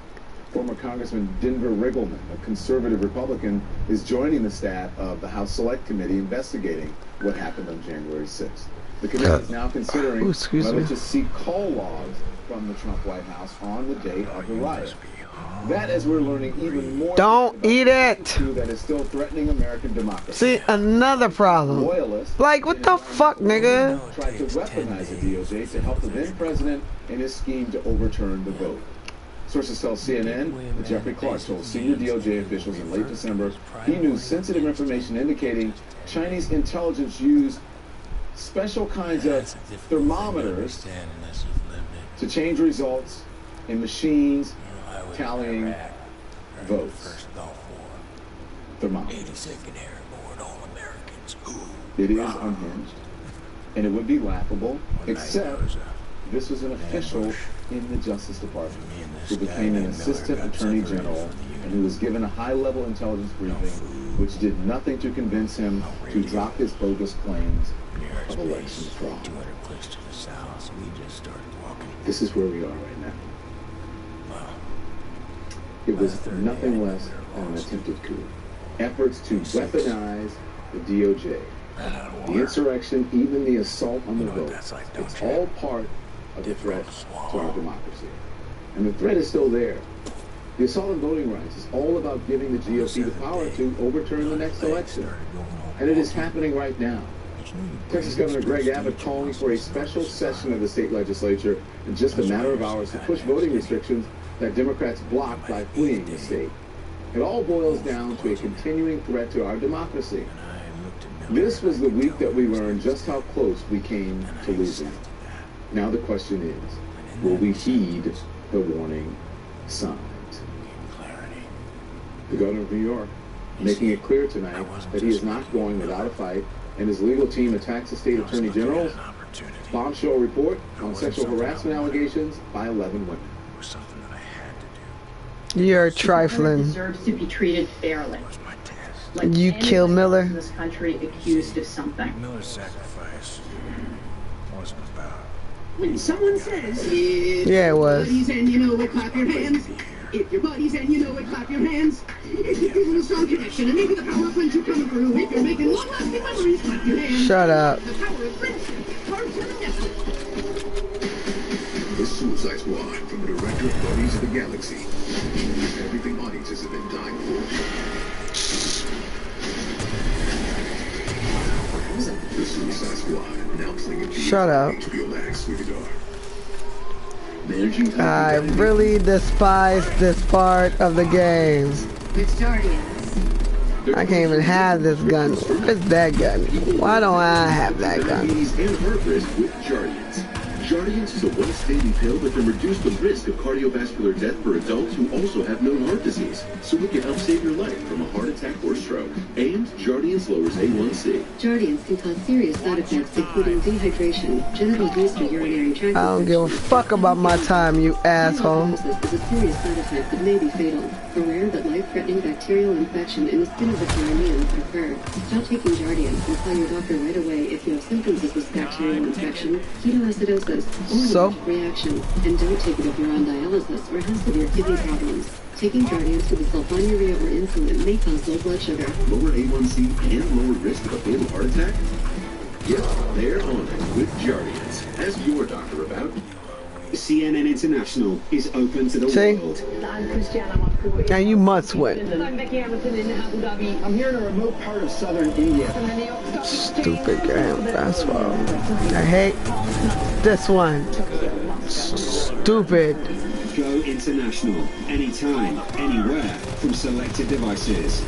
Speaker 9: Former Congressman Denver Riggleman, a conservative Republican, is joining the staff of the House Select Committee investigating what happened on January 6th. The committee is now considering whether to seek call logs from the Trump White House on the day of the riot. That, as we're learning even more,
Speaker 4: don't eat it.
Speaker 9: That is still threatening American democracy.
Speaker 4: See, another problem.
Speaker 9: Loyalists,
Speaker 4: like, what the fuck, nigga?
Speaker 9: Tried to weaponize the DOJ to help the then president in his scheme to overturn the vote. Sources tell CNN that Jeffrey Clark told senior DOJ officials in late December he knew sensitive information indicating Chinese intelligence used special kinds of thermometers to change results in machines tallying votes. Thermometers. It is unhinged, and it would be laughable, except this was an official in the Justice Department who became an assistant attorney general and who was given a high-level intelligence briefing which did nothing to convince him to drop his bogus claims of election fraud. This is where we are right now. It was nothing less than an attempted coup. Efforts to weaponize the DOJ, the insurrection, even the assault on the vote. It's all part of the threat to our democracy. And the threat is still there. The assault on voting rights is all about giving the GOP the power to overturn the next election. And it is happening right now. Texas Governor Greg Abbott calling for a special session of the state legislature in just a matter of hours to push voting restrictions that Democrats blocked by fleeing the state. It all boils down to a continuing threat to our democracy. This was the week that we learned just how close we came to losing. Now the question is, will we heed the warning signs? The governor of New York making it clear tonight that he is not going without a fight, and his legal team attacks the state attorney general's bombshell report on sexual harassment allegations by 11 women.
Speaker 4: You're trifling.
Speaker 15: Deserves to be treated fairly.
Speaker 4: Like you kill Miller.
Speaker 15: In this country accused of something.
Speaker 16: Miller's sacrifice wasn't about.
Speaker 18: When someone says,
Speaker 4: yeah, it was.
Speaker 18: Buddies and you know it, clap your hands. If your buddies and you know it, clap your hands. If you're feeling a strong connection and maybe the power of friendship coming through. If you're making long-lasting memories, clap your hands.
Speaker 4: Shut up.
Speaker 18: The power of friendship. Cartoon Network.
Speaker 1: The Suicide Squad from the director of Buddies of the Galaxy. Everything audiences have been dying for. The Suicide Squad, now playing in
Speaker 4: Shut up.
Speaker 1: HBO Max with
Speaker 4: I really despise this part of the games. I can't even have this gun. Where's that gun? Why don't I have that gun?
Speaker 1: In purpose with Guardians. Jardiance is a once-daily pill that can reduce the risk of cardiovascular death for adults who also have known heart disease, so it can help save your life from a heart attack or stroke. And Jardiance lowers A1C.
Speaker 6: Jardiance can cause serious side effects, including dehydration, genital booster urinary tract.
Speaker 4: I don't give a fuck about my time, you asshole.
Speaker 6: Is a serious side effect that may be fatal. A rare but life-threatening bacterial infection in the skin of the perineum or fur. Stop taking Jardiance and tell your doctor right away if you have symptoms of this bacterial infection, ketoacidosis, or reaction, and don't take it if you're on dialysis or have severe kidney problems. Taking Jardiance with sulfonylurea or insulin may cause low blood sugar.
Speaker 1: Lower A1C and lower risk of a fatal heart attack? Yep, they're on it with Jardiance. Ask your doctor about.
Speaker 19: CNN International is open to the world.
Speaker 4: And you must win.
Speaker 22: I'm here in a remote part of southern India.
Speaker 4: Stupid game, that's why. I hate this one. Stupid.
Speaker 19: Go international, anytime, anywhere, from selected devices.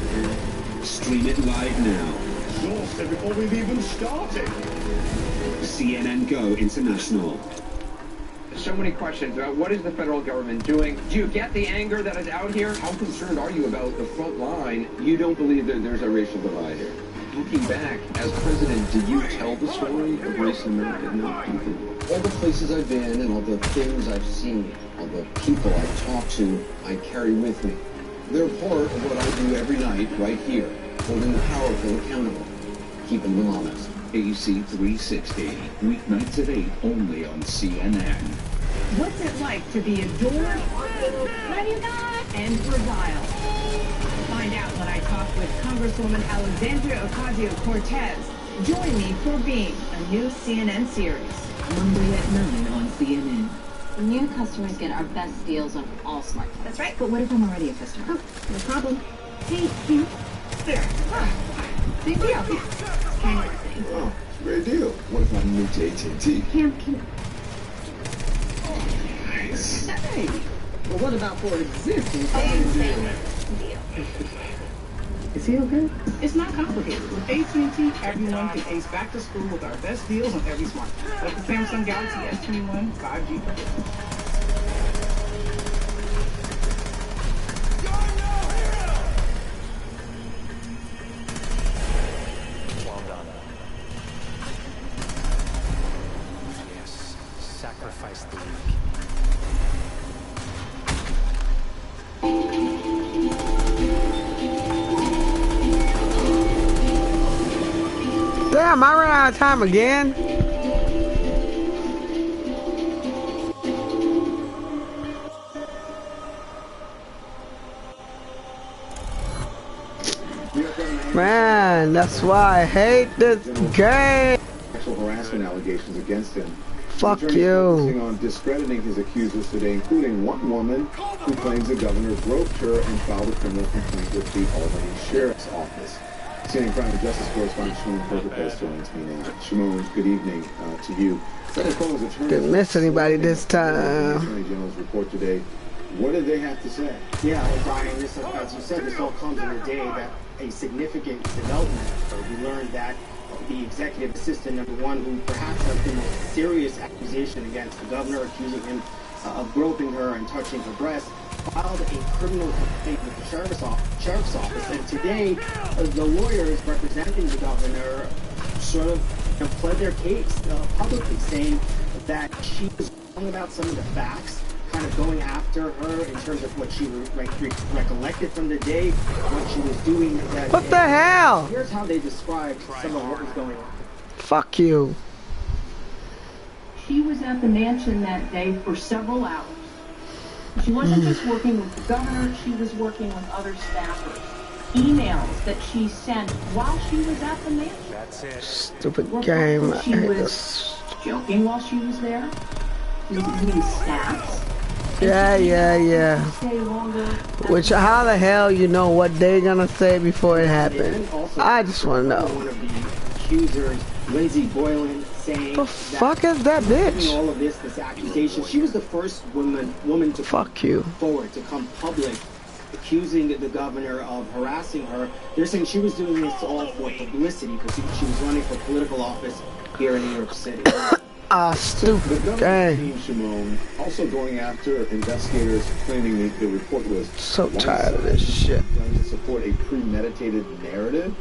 Speaker 19: Stream it live now.
Speaker 1: Exhausted before we've even started.
Speaker 19: CNN Go International.
Speaker 21: So many questions about what is the federal government doing? Do you get the anger that is out here? How concerned are you about the front line? You don't believe that there's a racial divide here? Looking back, as president, did you tell the story of race in America? No. All the places I've been and all the things I've seen, all the people I've talked to, I carry with me. They're part of what I do every night right here, holding the powerful accountable, keeping them honest.
Speaker 14: AC 360, weeknights at 8, only on CNN.
Speaker 15: What's it like to be adored, and reviled? Find out when I talk with Congresswoman Alexandria Ocasio-Cortez. Join me for Being, a new CNN series.
Speaker 11: Monday at 9 on CNN.
Speaker 20: New customers get our best deals on all smartphones.
Speaker 11: That's right, but what if I'm already a customer?
Speaker 20: Oh, no problem.
Speaker 15: Hey, Kim. There. Big deal. Kind of thing.
Speaker 9: Oh, great deal. What if I'm new to AT&T?
Speaker 20: Cam,
Speaker 9: Nice.
Speaker 15: Hey. Well, what about for existing?
Speaker 20: Same deal.
Speaker 15: Is he okay? It's not complicated. With AT&T, everyone can ace back to school with our best deals on every smartphone. Like the Samsung Galaxy S21 5G.
Speaker 23: Well done. Yes, sacrifice the weak.
Speaker 4: Damn, I ran out of time again. Man, that's why I hate this game.
Speaker 9: Sexual harassment allegations against him.
Speaker 4: Fuck
Speaker 9: the
Speaker 4: you.
Speaker 9: Focusing on discrediting his accusers today, including one woman who claims the governor groped her and filed a criminal complaint with the Albany Sheriff's Office. CNN Crime and Justice correspondent Shimon Perkapes joins me now. Shimon, good evening to you.
Speaker 4: Didn't miss anybody this time.
Speaker 9: The Attorney General's report today. What did they have to say?
Speaker 22: Yeah, well, Brian, this, as you said, this all comes in a day that a significant development. We learned that the executive assistant, number one, who perhaps has the most serious accusation against the governor, accusing him of groping her and touching her breast, filed a criminal complaint with the sheriff's office. And today, the lawyers representing the governor sort of pled their case publicly, saying that she was wrong about some of the facts, kind of going after her in terms of what she recollected from the day, what she was doing that
Speaker 4: What
Speaker 22: day.
Speaker 4: the hell?
Speaker 22: Here's how they described some of what was going on.
Speaker 4: Fuck you.
Speaker 15: She was at the mansion that day for several hours. She wasn't just working with the governor, she was working with other staffers. Emails that she sent while she was at the mansion.
Speaker 23: That's it.
Speaker 4: Stupid game. I
Speaker 15: She
Speaker 4: hate
Speaker 15: was
Speaker 4: this.
Speaker 15: joking while she was there. She was eating snacks.
Speaker 4: Yeah.
Speaker 15: Stay longer.
Speaker 4: Which, how the hell you know what they're gonna say before it happened? I just wanna know.
Speaker 22: One of the accusers, Lindsay Boylan, saying
Speaker 4: The fuck is that bitch?
Speaker 22: all of this accusation. She was the first woman to
Speaker 4: Fuck you.
Speaker 22: forward to come public accusing the governor of harassing her. They're saying she was doing this all for publicity because she was running for political office here in New York City.
Speaker 9: The governor's
Speaker 4: Dang.
Speaker 9: team, Shimon, also going after investigators claiming the report was
Speaker 4: So tired of this shit.
Speaker 9: done to support a premeditated narrative.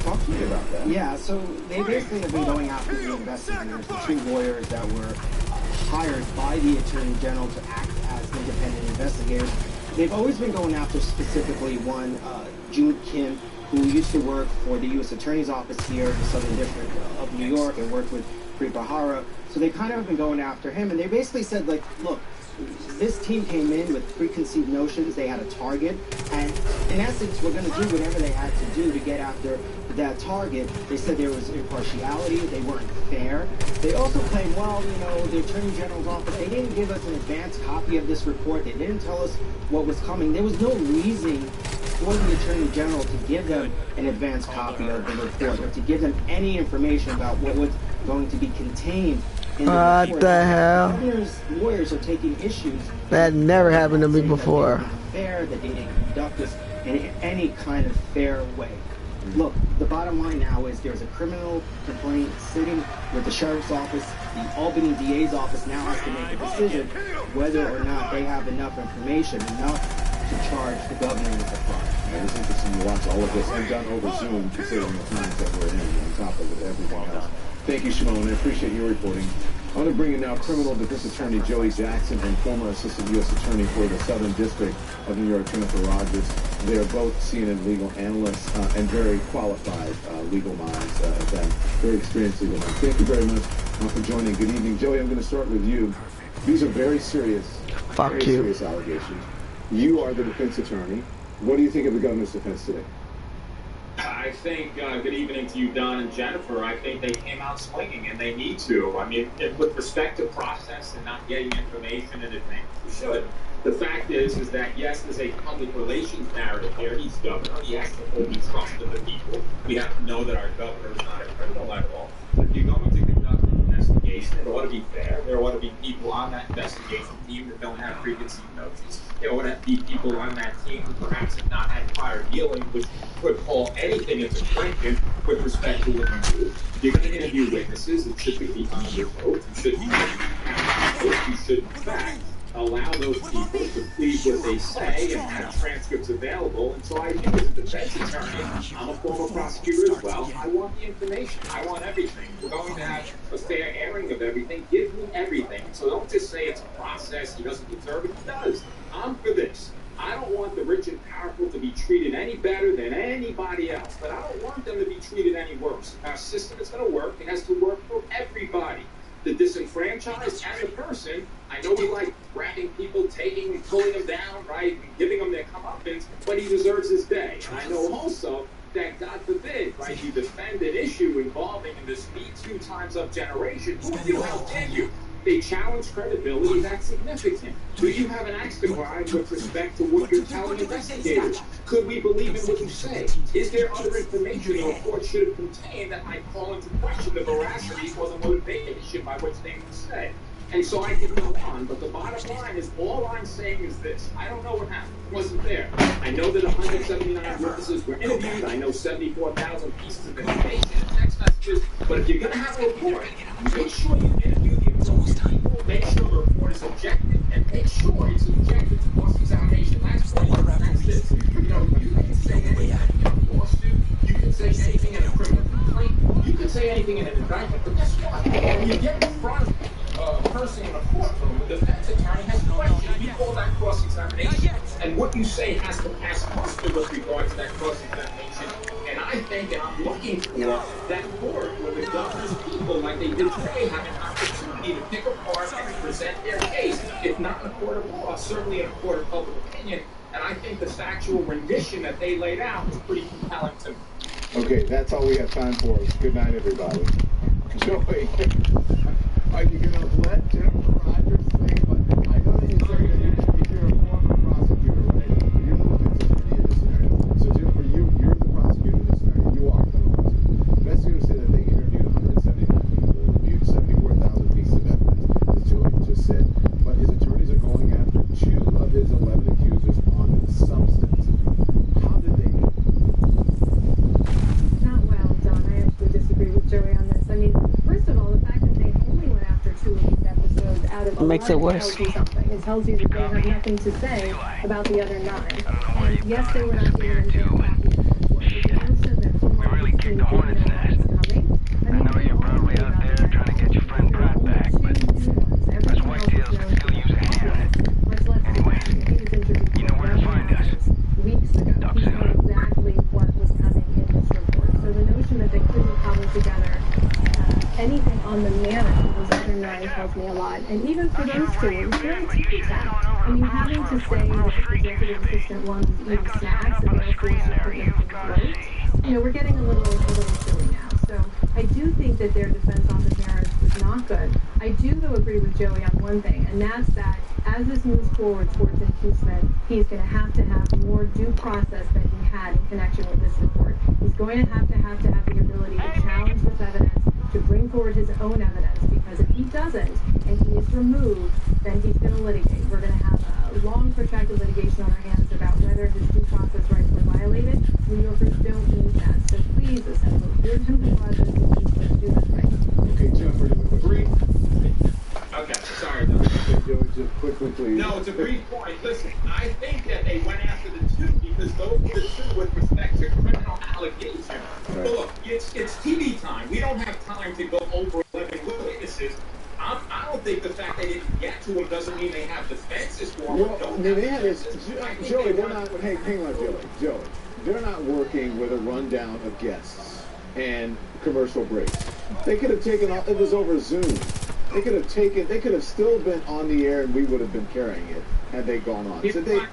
Speaker 9: Talk to me about that.
Speaker 3: Yeah, so they basically have been going after the investigators, the two lawyers that were hired by the Attorney General to act as independent investigators. They've always been going after specifically one, June Kim, who used to work for the U.S. Attorney's Office here in the Southern District of New York and worked with Preet Bharara. So they kind of have been going after him, and they basically said, like, look, this team came in with preconceived notions. They had a target, and in essence, we're going to do whatever they had to do to get after that target. They said there was impartiality. They weren't fair. They also claimed, well, you know, the Attorney General's office, they didn't give us an advance copy of this report. They didn't tell us what was coming. There was no reason for the Attorney General to give them an advance copy of the report or to give them any information about what was going to be contained in the report.
Speaker 4: What the hell?
Speaker 3: Governor's lawyers are taking issues.
Speaker 4: That never happened to me before.
Speaker 3: Fair, that they didn't conduct this in any kind of fair way. Look, the bottom line now is there's a criminal complaint sitting with the sheriff's office. The Albany DA's office now has to make a decision whether or not they have enough information, enough to charge the governor with a crime.
Speaker 9: And it's interesting to watch all of this and done over Zoom, considering the times that we're in, on top of everything else. Thank you, Shimon. I appreciate your reporting. I want to bring in now criminal defense attorney Joey Jackson and former assistant U.S. attorney for the Southern District of New York, Jennifer Rogers. They are both CNN legal analysts and very qualified legal minds, very experienced legal minds. Thank you very much for joining. Good evening. Joey, I'm going to start with you. These are very serious, serious allegations. You are the defense attorney. What do you think of the governor's defense today?
Speaker 7: I think, good evening to you, Don and Jennifer. I think they came out swinging, and they need to. I mean, with respect to process and not getting information in advance, you should. The fact is that, yes, there's a public relations narrative here. He's governor. He has to hold the trust of the people. We have to know that our governor is not a criminal at all. If you're going to conduct an investigation, it ought to be fair. There ought to be people on that investigation team that don't have preconceived notions. There ought to be people on that team who perhaps have not had prior dealing, which could call anything into question with respect to what you do. You're going to interview witnesses. It should be under oath. You should you should, in fact, allow those people to plead what they say and have transcripts available. And so I think as a defense attorney, I'm a former prosecutor as well, I want the information. I want everything. We're going to have a fair airing of everything. Give me everything. So don't just say it's a process, he doesn't deserve it. He does. I'm for this. I don't want the rich and powerful to be treated any better than anybody else, but I don't want them to be treated any worse. If our system is going to work, it has to work for everybody. The disenfranchised and the person. I know we like grabbing people, taking and pulling them down, right, and giving them their comeuppance, but he deserves his day. And I know also that, God forbid, right, you defend an issue involving in this Me Too times up generation. Who are you? How dare you? They challenge credibility. That's significant. Do you have an axe to grind with respect to what you're telling investigators? Could we believe in what you say? Is there other information the report should have contained that might call into question the veracity or the motivation by which they say? And so I could go on, but the bottom line is all I'm saying is this. I don't know what happened. It wasn't there. I know that 179 witnesses were interviewed. I know 74,000 pieces of information and text messages. But if you're going to have a report, make sure you interview the appropriate people, make sure the report is objective, and make sure it's objective to cross-examination. That's this. You know, you can say anything in a lawsuit. You can say anything in a criminal complaint. You can say anything in an indictment. But guess what? When you get in front of a person in a courtroom, the defense attorney has questions. You call that cross-examination. And what you say has to pass muster with regard to that cross-examination. And I think, and I'm looking for, that court where the governor's people, like they did today, have an opportunity to pick apart and present their case. If not in a court of law, certainly in a court of public opinion. And I think the factual rendition that they laid out was pretty compelling to me.
Speaker 9: Okay, that's all we have time for. Good night, everybody. Joey, are you going to let Jennifer Rogers say what? I know that you say that if you're a former prosecutor, right? You're the defense attorney in this scenario. So, Jennifer, you're the prosecutor in this scenario. You are the prosecutor. Let's say that they interviewed 179 people, reviewed 74,000 pieces of evidence, as Joey just said. But his attorneys are going after 2 of his 11 accusers on substance. How did they do?
Speaker 5: Not well, Don. I actually disagree with Joey on this. I mean, first of all, the fact that they only went after
Speaker 4: makes it worse.
Speaker 5: It tells you something. It tells you that they have nothing to say about the other 9. And yes, they were not given anything back in the report. But the notion that someone really kicked the hornet's nest. I know you're probably out there trying to get your friend brought back, but us whitetails can still use a hand. Anyway, you know where to find us. Weeks ago, he knew exactly what was coming in this report. So the notion that they couldn't cobble together anything on the merits of those other 9 tells me a lot. And even for those 2, it was very ticky-tack. I mean, having to say that the executive assistant one was eating snacks and therefore she couldn't vote, you know, we're getting a little silly now. So I do think that their defense on the merits was not good. I do, though, agree with Joey on one thing, and that's that as this moves forward towards impeachment, he's going to have more due process than he had in connection with this report. He's going to have the ability to challenge this evidence, to bring forward his own evidence, because if he doesn't and he is removed, then he's going to litigate. We're going to have a long, protracted litigation on our hands about whether his due process rights were violated. New Yorkers don't need that. So please, Assembly, if you're going to cause this impeachment, do this right.
Speaker 9: Okay, Jennifer, do a brief.
Speaker 7: Okay, sorry.
Speaker 9: Just quickly, please.
Speaker 7: No, it's a brief point. Listen, I think that they went after the 2 because those were the 2 with respect to criminal allegations. Right. Look, it's TV time. We don't have time to go over 11 witnesses. I don't think the fact they didn't get to them doesn't mean they have defenses for them.
Speaker 9: Well, they had this, Joey, they're not, hang on, Joey. They're not working with a rundown of guests and commercial breaks. They could have taken off, it was over Zoom. They could have still been on the air and we would have been carrying it had they gone on. So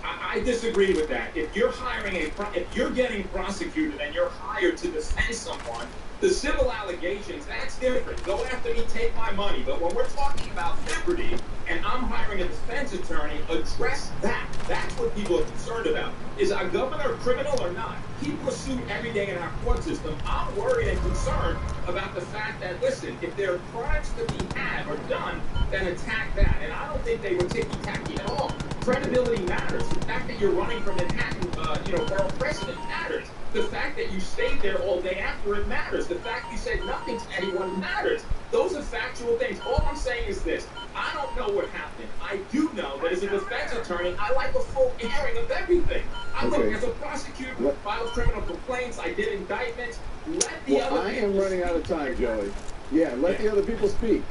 Speaker 7: I disagree with that. If you're if you're getting prosecuted and you're hired to defend someone, the civil allegations, that's different. Go after me, take my money. But when we're talking about liberty and I'm hiring a defense attorney, address that. That's what people are concerned about. Is our governor a criminal or not? People are sued every day in our court system. I'm worried and concerned about the fact that, listen, if there are crimes to be had or done, then attack that. And I don't think they were ticky-tacky at all. Credibility matters. The fact that you're running for Manhattan, borough president matters. The fact that you stayed there all day after it matters. The fact you said nothing to anyone matters. Those are factual things. All I'm saying is this. I don't know what happened. I do know that as a defense attorney, I like a full airing of everything. I look as a prosecutor who files criminal complaints. I did indictments.
Speaker 9: I am running out of time, Joey. Yeah, let the other people speak.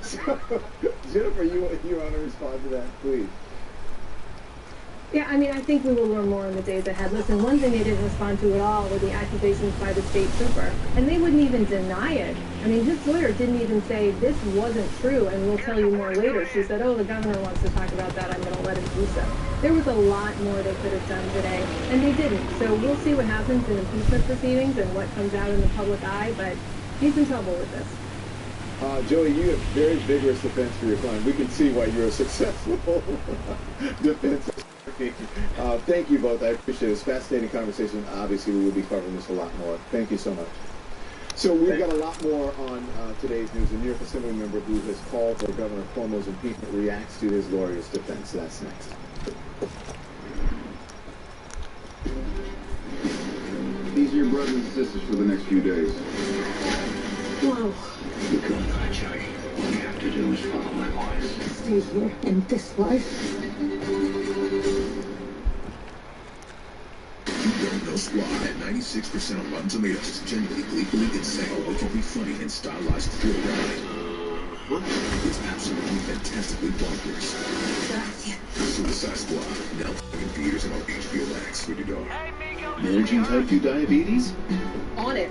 Speaker 9: So, Jennifer, you want to respond to that, please?
Speaker 5: Yeah, I mean, I think we will learn more in the days ahead. Listen, one thing they didn't respond to at all were the accusations by the state trooper. And they wouldn't even deny it. I mean, his lawyer didn't even say, this wasn't true, and we'll tell you more later. She said, oh, the governor wants to talk about that. I'm going to let him do so. There was a lot more they could have done today, and they didn't. So we'll see what happens in impeachment proceedings and what comes out in the public eye, but he's in trouble with this.
Speaker 9: Joey, you have very vigorous defense for your client. We can see why you're a successful defense attorney. Thank you both. I appreciate it. It's a fascinating conversation. Obviously, we will be covering this a lot more. Thank you so much. So we've got a lot more on today's news. A New York Assembly member who has called for Governor Cuomo's impeachment reacts to his lawyer's defense. That's next.
Speaker 1: These are your brothers and sisters for the next few days.
Speaker 13: Wow.
Speaker 1: You come back, Joey. All you have to do is follow my voice.
Speaker 13: Stay here in this life.
Speaker 1: No Squad at 96% on Rotten Tomatoes is genuinely gleefully insane, wickedly funny, and stylized thrill ride. It's absolutely fantastically bonkers. Suicide Squad, now in theaters and on HBO Max. Rated R. Managing type 2 diabetes?
Speaker 5: On it.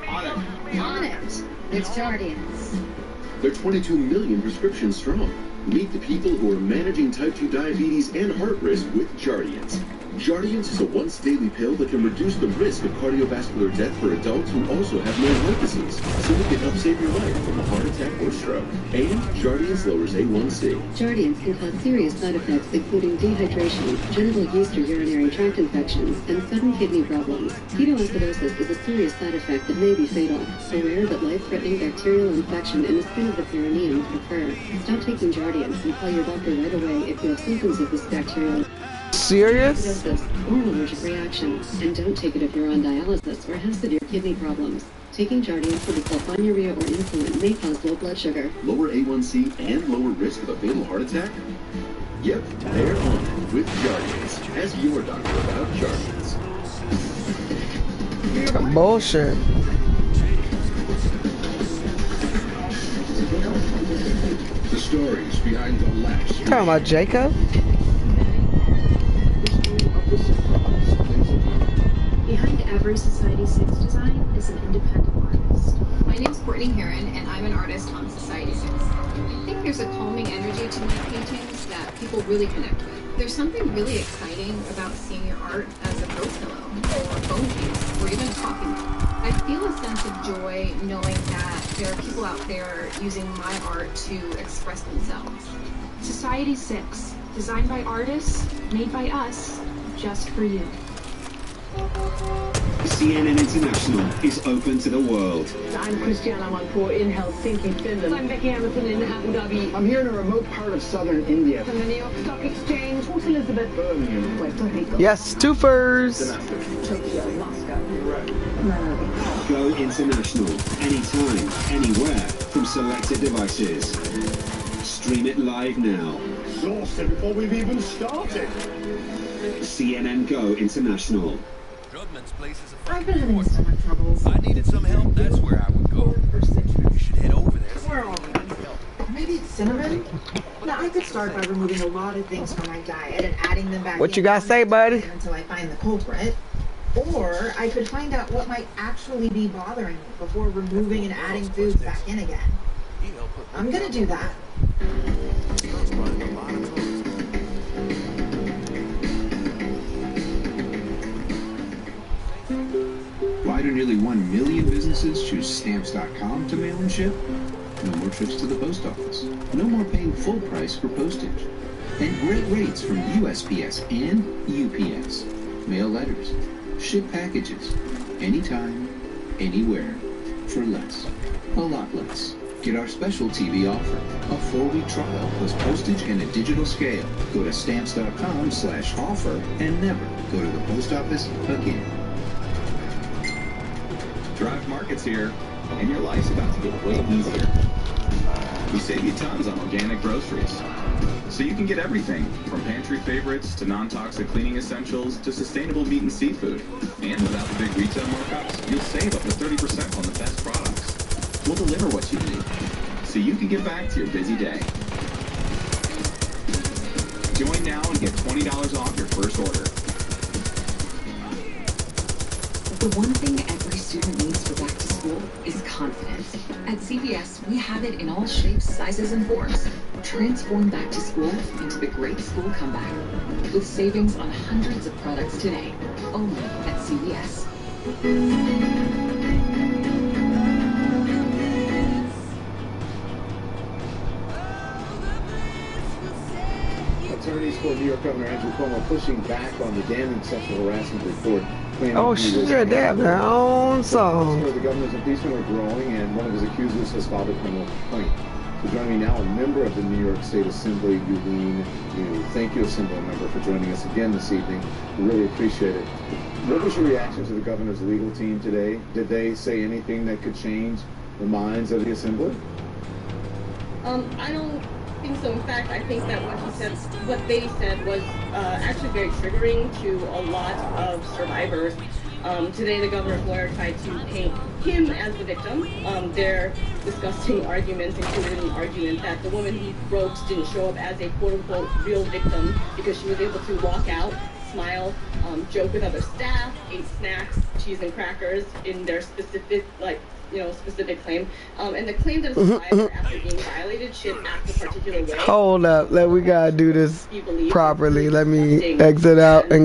Speaker 7: On it.
Speaker 20: On it. It's Jardians.
Speaker 1: They're 22 million prescriptions strong. Meet the people who are managing type 2 diabetes and heart risk with Jardians. Jardians is a once-daily pill that can reduce the risk of cardiovascular death for adults who also have known heart disease, so it can help save your life from a heart attack or stroke. And Jardians lowers A1C.
Speaker 6: Jardians can cause serious side effects including dehydration, genital yeast or urinary tract infections, and sudden kidney problems. Ketoacidosis is a serious side effect that may be fatal. A rare but life-threatening bacterial infection in the skin of the perineum could occur. Stop taking Jardians and call your doctor right away if you have symptoms of this bacterial
Speaker 4: Serious?
Speaker 6: or an allergic reaction. And don't take it if you're on dialysis or have severe kidney problems. Taking Jardiance will cause polyuria or insulin may cause low blood sugar.
Speaker 19: Lower A1C and lower risk of a fatal heart attack? Yep, they're on it with Jardiance. Ask your doctor about Jardiance.
Speaker 4: Bullshit.
Speaker 19: The stories behind the last.
Speaker 4: Talking about Jacob?
Speaker 2: Behind every Society 6 design is an independent artist. My name's Courtney Heron, and I'm an artist on Society 6. I think there's a calming energy to my paintings that people really connect with. There's something really exciting about seeing your art as a throw pillow, or a phone case, or even a coffee mug. I feel a sense of joy knowing that there are people out there using my art to express themselves.
Speaker 10: Society 6, designed by artists, made by us, just for you.
Speaker 19: CNN International is open to the world.
Speaker 12: I'm Christiana Wanpour in Helsinki, Finland. I'm Becky Hamilton in Abu Dhabi. I'm here in a remote part of southern India. From the New York Stock Exchange, Port Elizabeth, Birmingham, Puerto Rico.
Speaker 4: Yes, twofers.
Speaker 12: Tokyo, Moscow.
Speaker 19: Go international, anytime, anywhere, from selected devices. Stream it live now.
Speaker 1: Exhausted before we've even started.
Speaker 19: CNN Go International.
Speaker 10: I've been having stomach troubles.
Speaker 16: I needed some help, that's where I would go. You should head over there.
Speaker 10: Where are we? Maybe it's cinnamon? Now, I could start by removing a lot of things from my diet and adding them back
Speaker 4: What you gotta say, buddy?
Speaker 10: until I find the culprit. Or I could find out what might actually be bothering me before removing and adding foods back in again. I'm gonna do that.
Speaker 14: Why do nearly 1 million businesses choose Stamps.com to mail and ship? No more trips to the post office. No more paying full price for postage. And great rates from USPS and UPS. Mail letters. Ship packages. Anytime, anywhere. For less. A lot less. Get our special TV offer. A 4-week trial plus postage and a digital scale. Go to Stamps.com/offer and never go to the post office again.
Speaker 24: Drive Markets here, and your life's about to get way easier. We save you tons on organic groceries, so you can get everything from pantry favorites to non-toxic cleaning essentials to sustainable meat and seafood. And without the big retail markups, you'll save up to 30% on the best products. We'll deliver what you need, so you can get back to your busy day. Join now and get $20 off your first order.
Speaker 11: The one thing every student needs for back to school is confidence. At CVS, we have it in all shapes, sizes, and forms. Transform back to school into the great school comeback. With savings on hundreds of products today, only at CVS.
Speaker 9: Attorneys for New York Governor Andrew Cuomo pushing back on the damning sexual harassment report.
Speaker 4: Oh shit, they have their own song.
Speaker 9: The governor's impeachment are growing, and one of his accusers has filed a criminal complaint. So joining me now, a member of the New York State Assembly, Yulene Yu. Thank you, Assembly member, for joining us again this evening. We really appreciate it. What was your reaction to the governor's legal team today? Did they say anything that could change the minds of the Assembly?
Speaker 25: I don't think so. In fact, I think that what they said was actually very triggering to a lot of survivors. Today, the governor's lawyer tried to paint him as the victim. Their disgusting arguments included an argument that the woman he groped didn't show up as a quote-unquote real victim because she was able to walk out, smile, joke with other staff, ate snacks, cheese and crackers in their specific, specific claim. And the claim that a survivor after being violated should act a particular way.
Speaker 4: Hold up, we gotta do this properly. Let me exit out and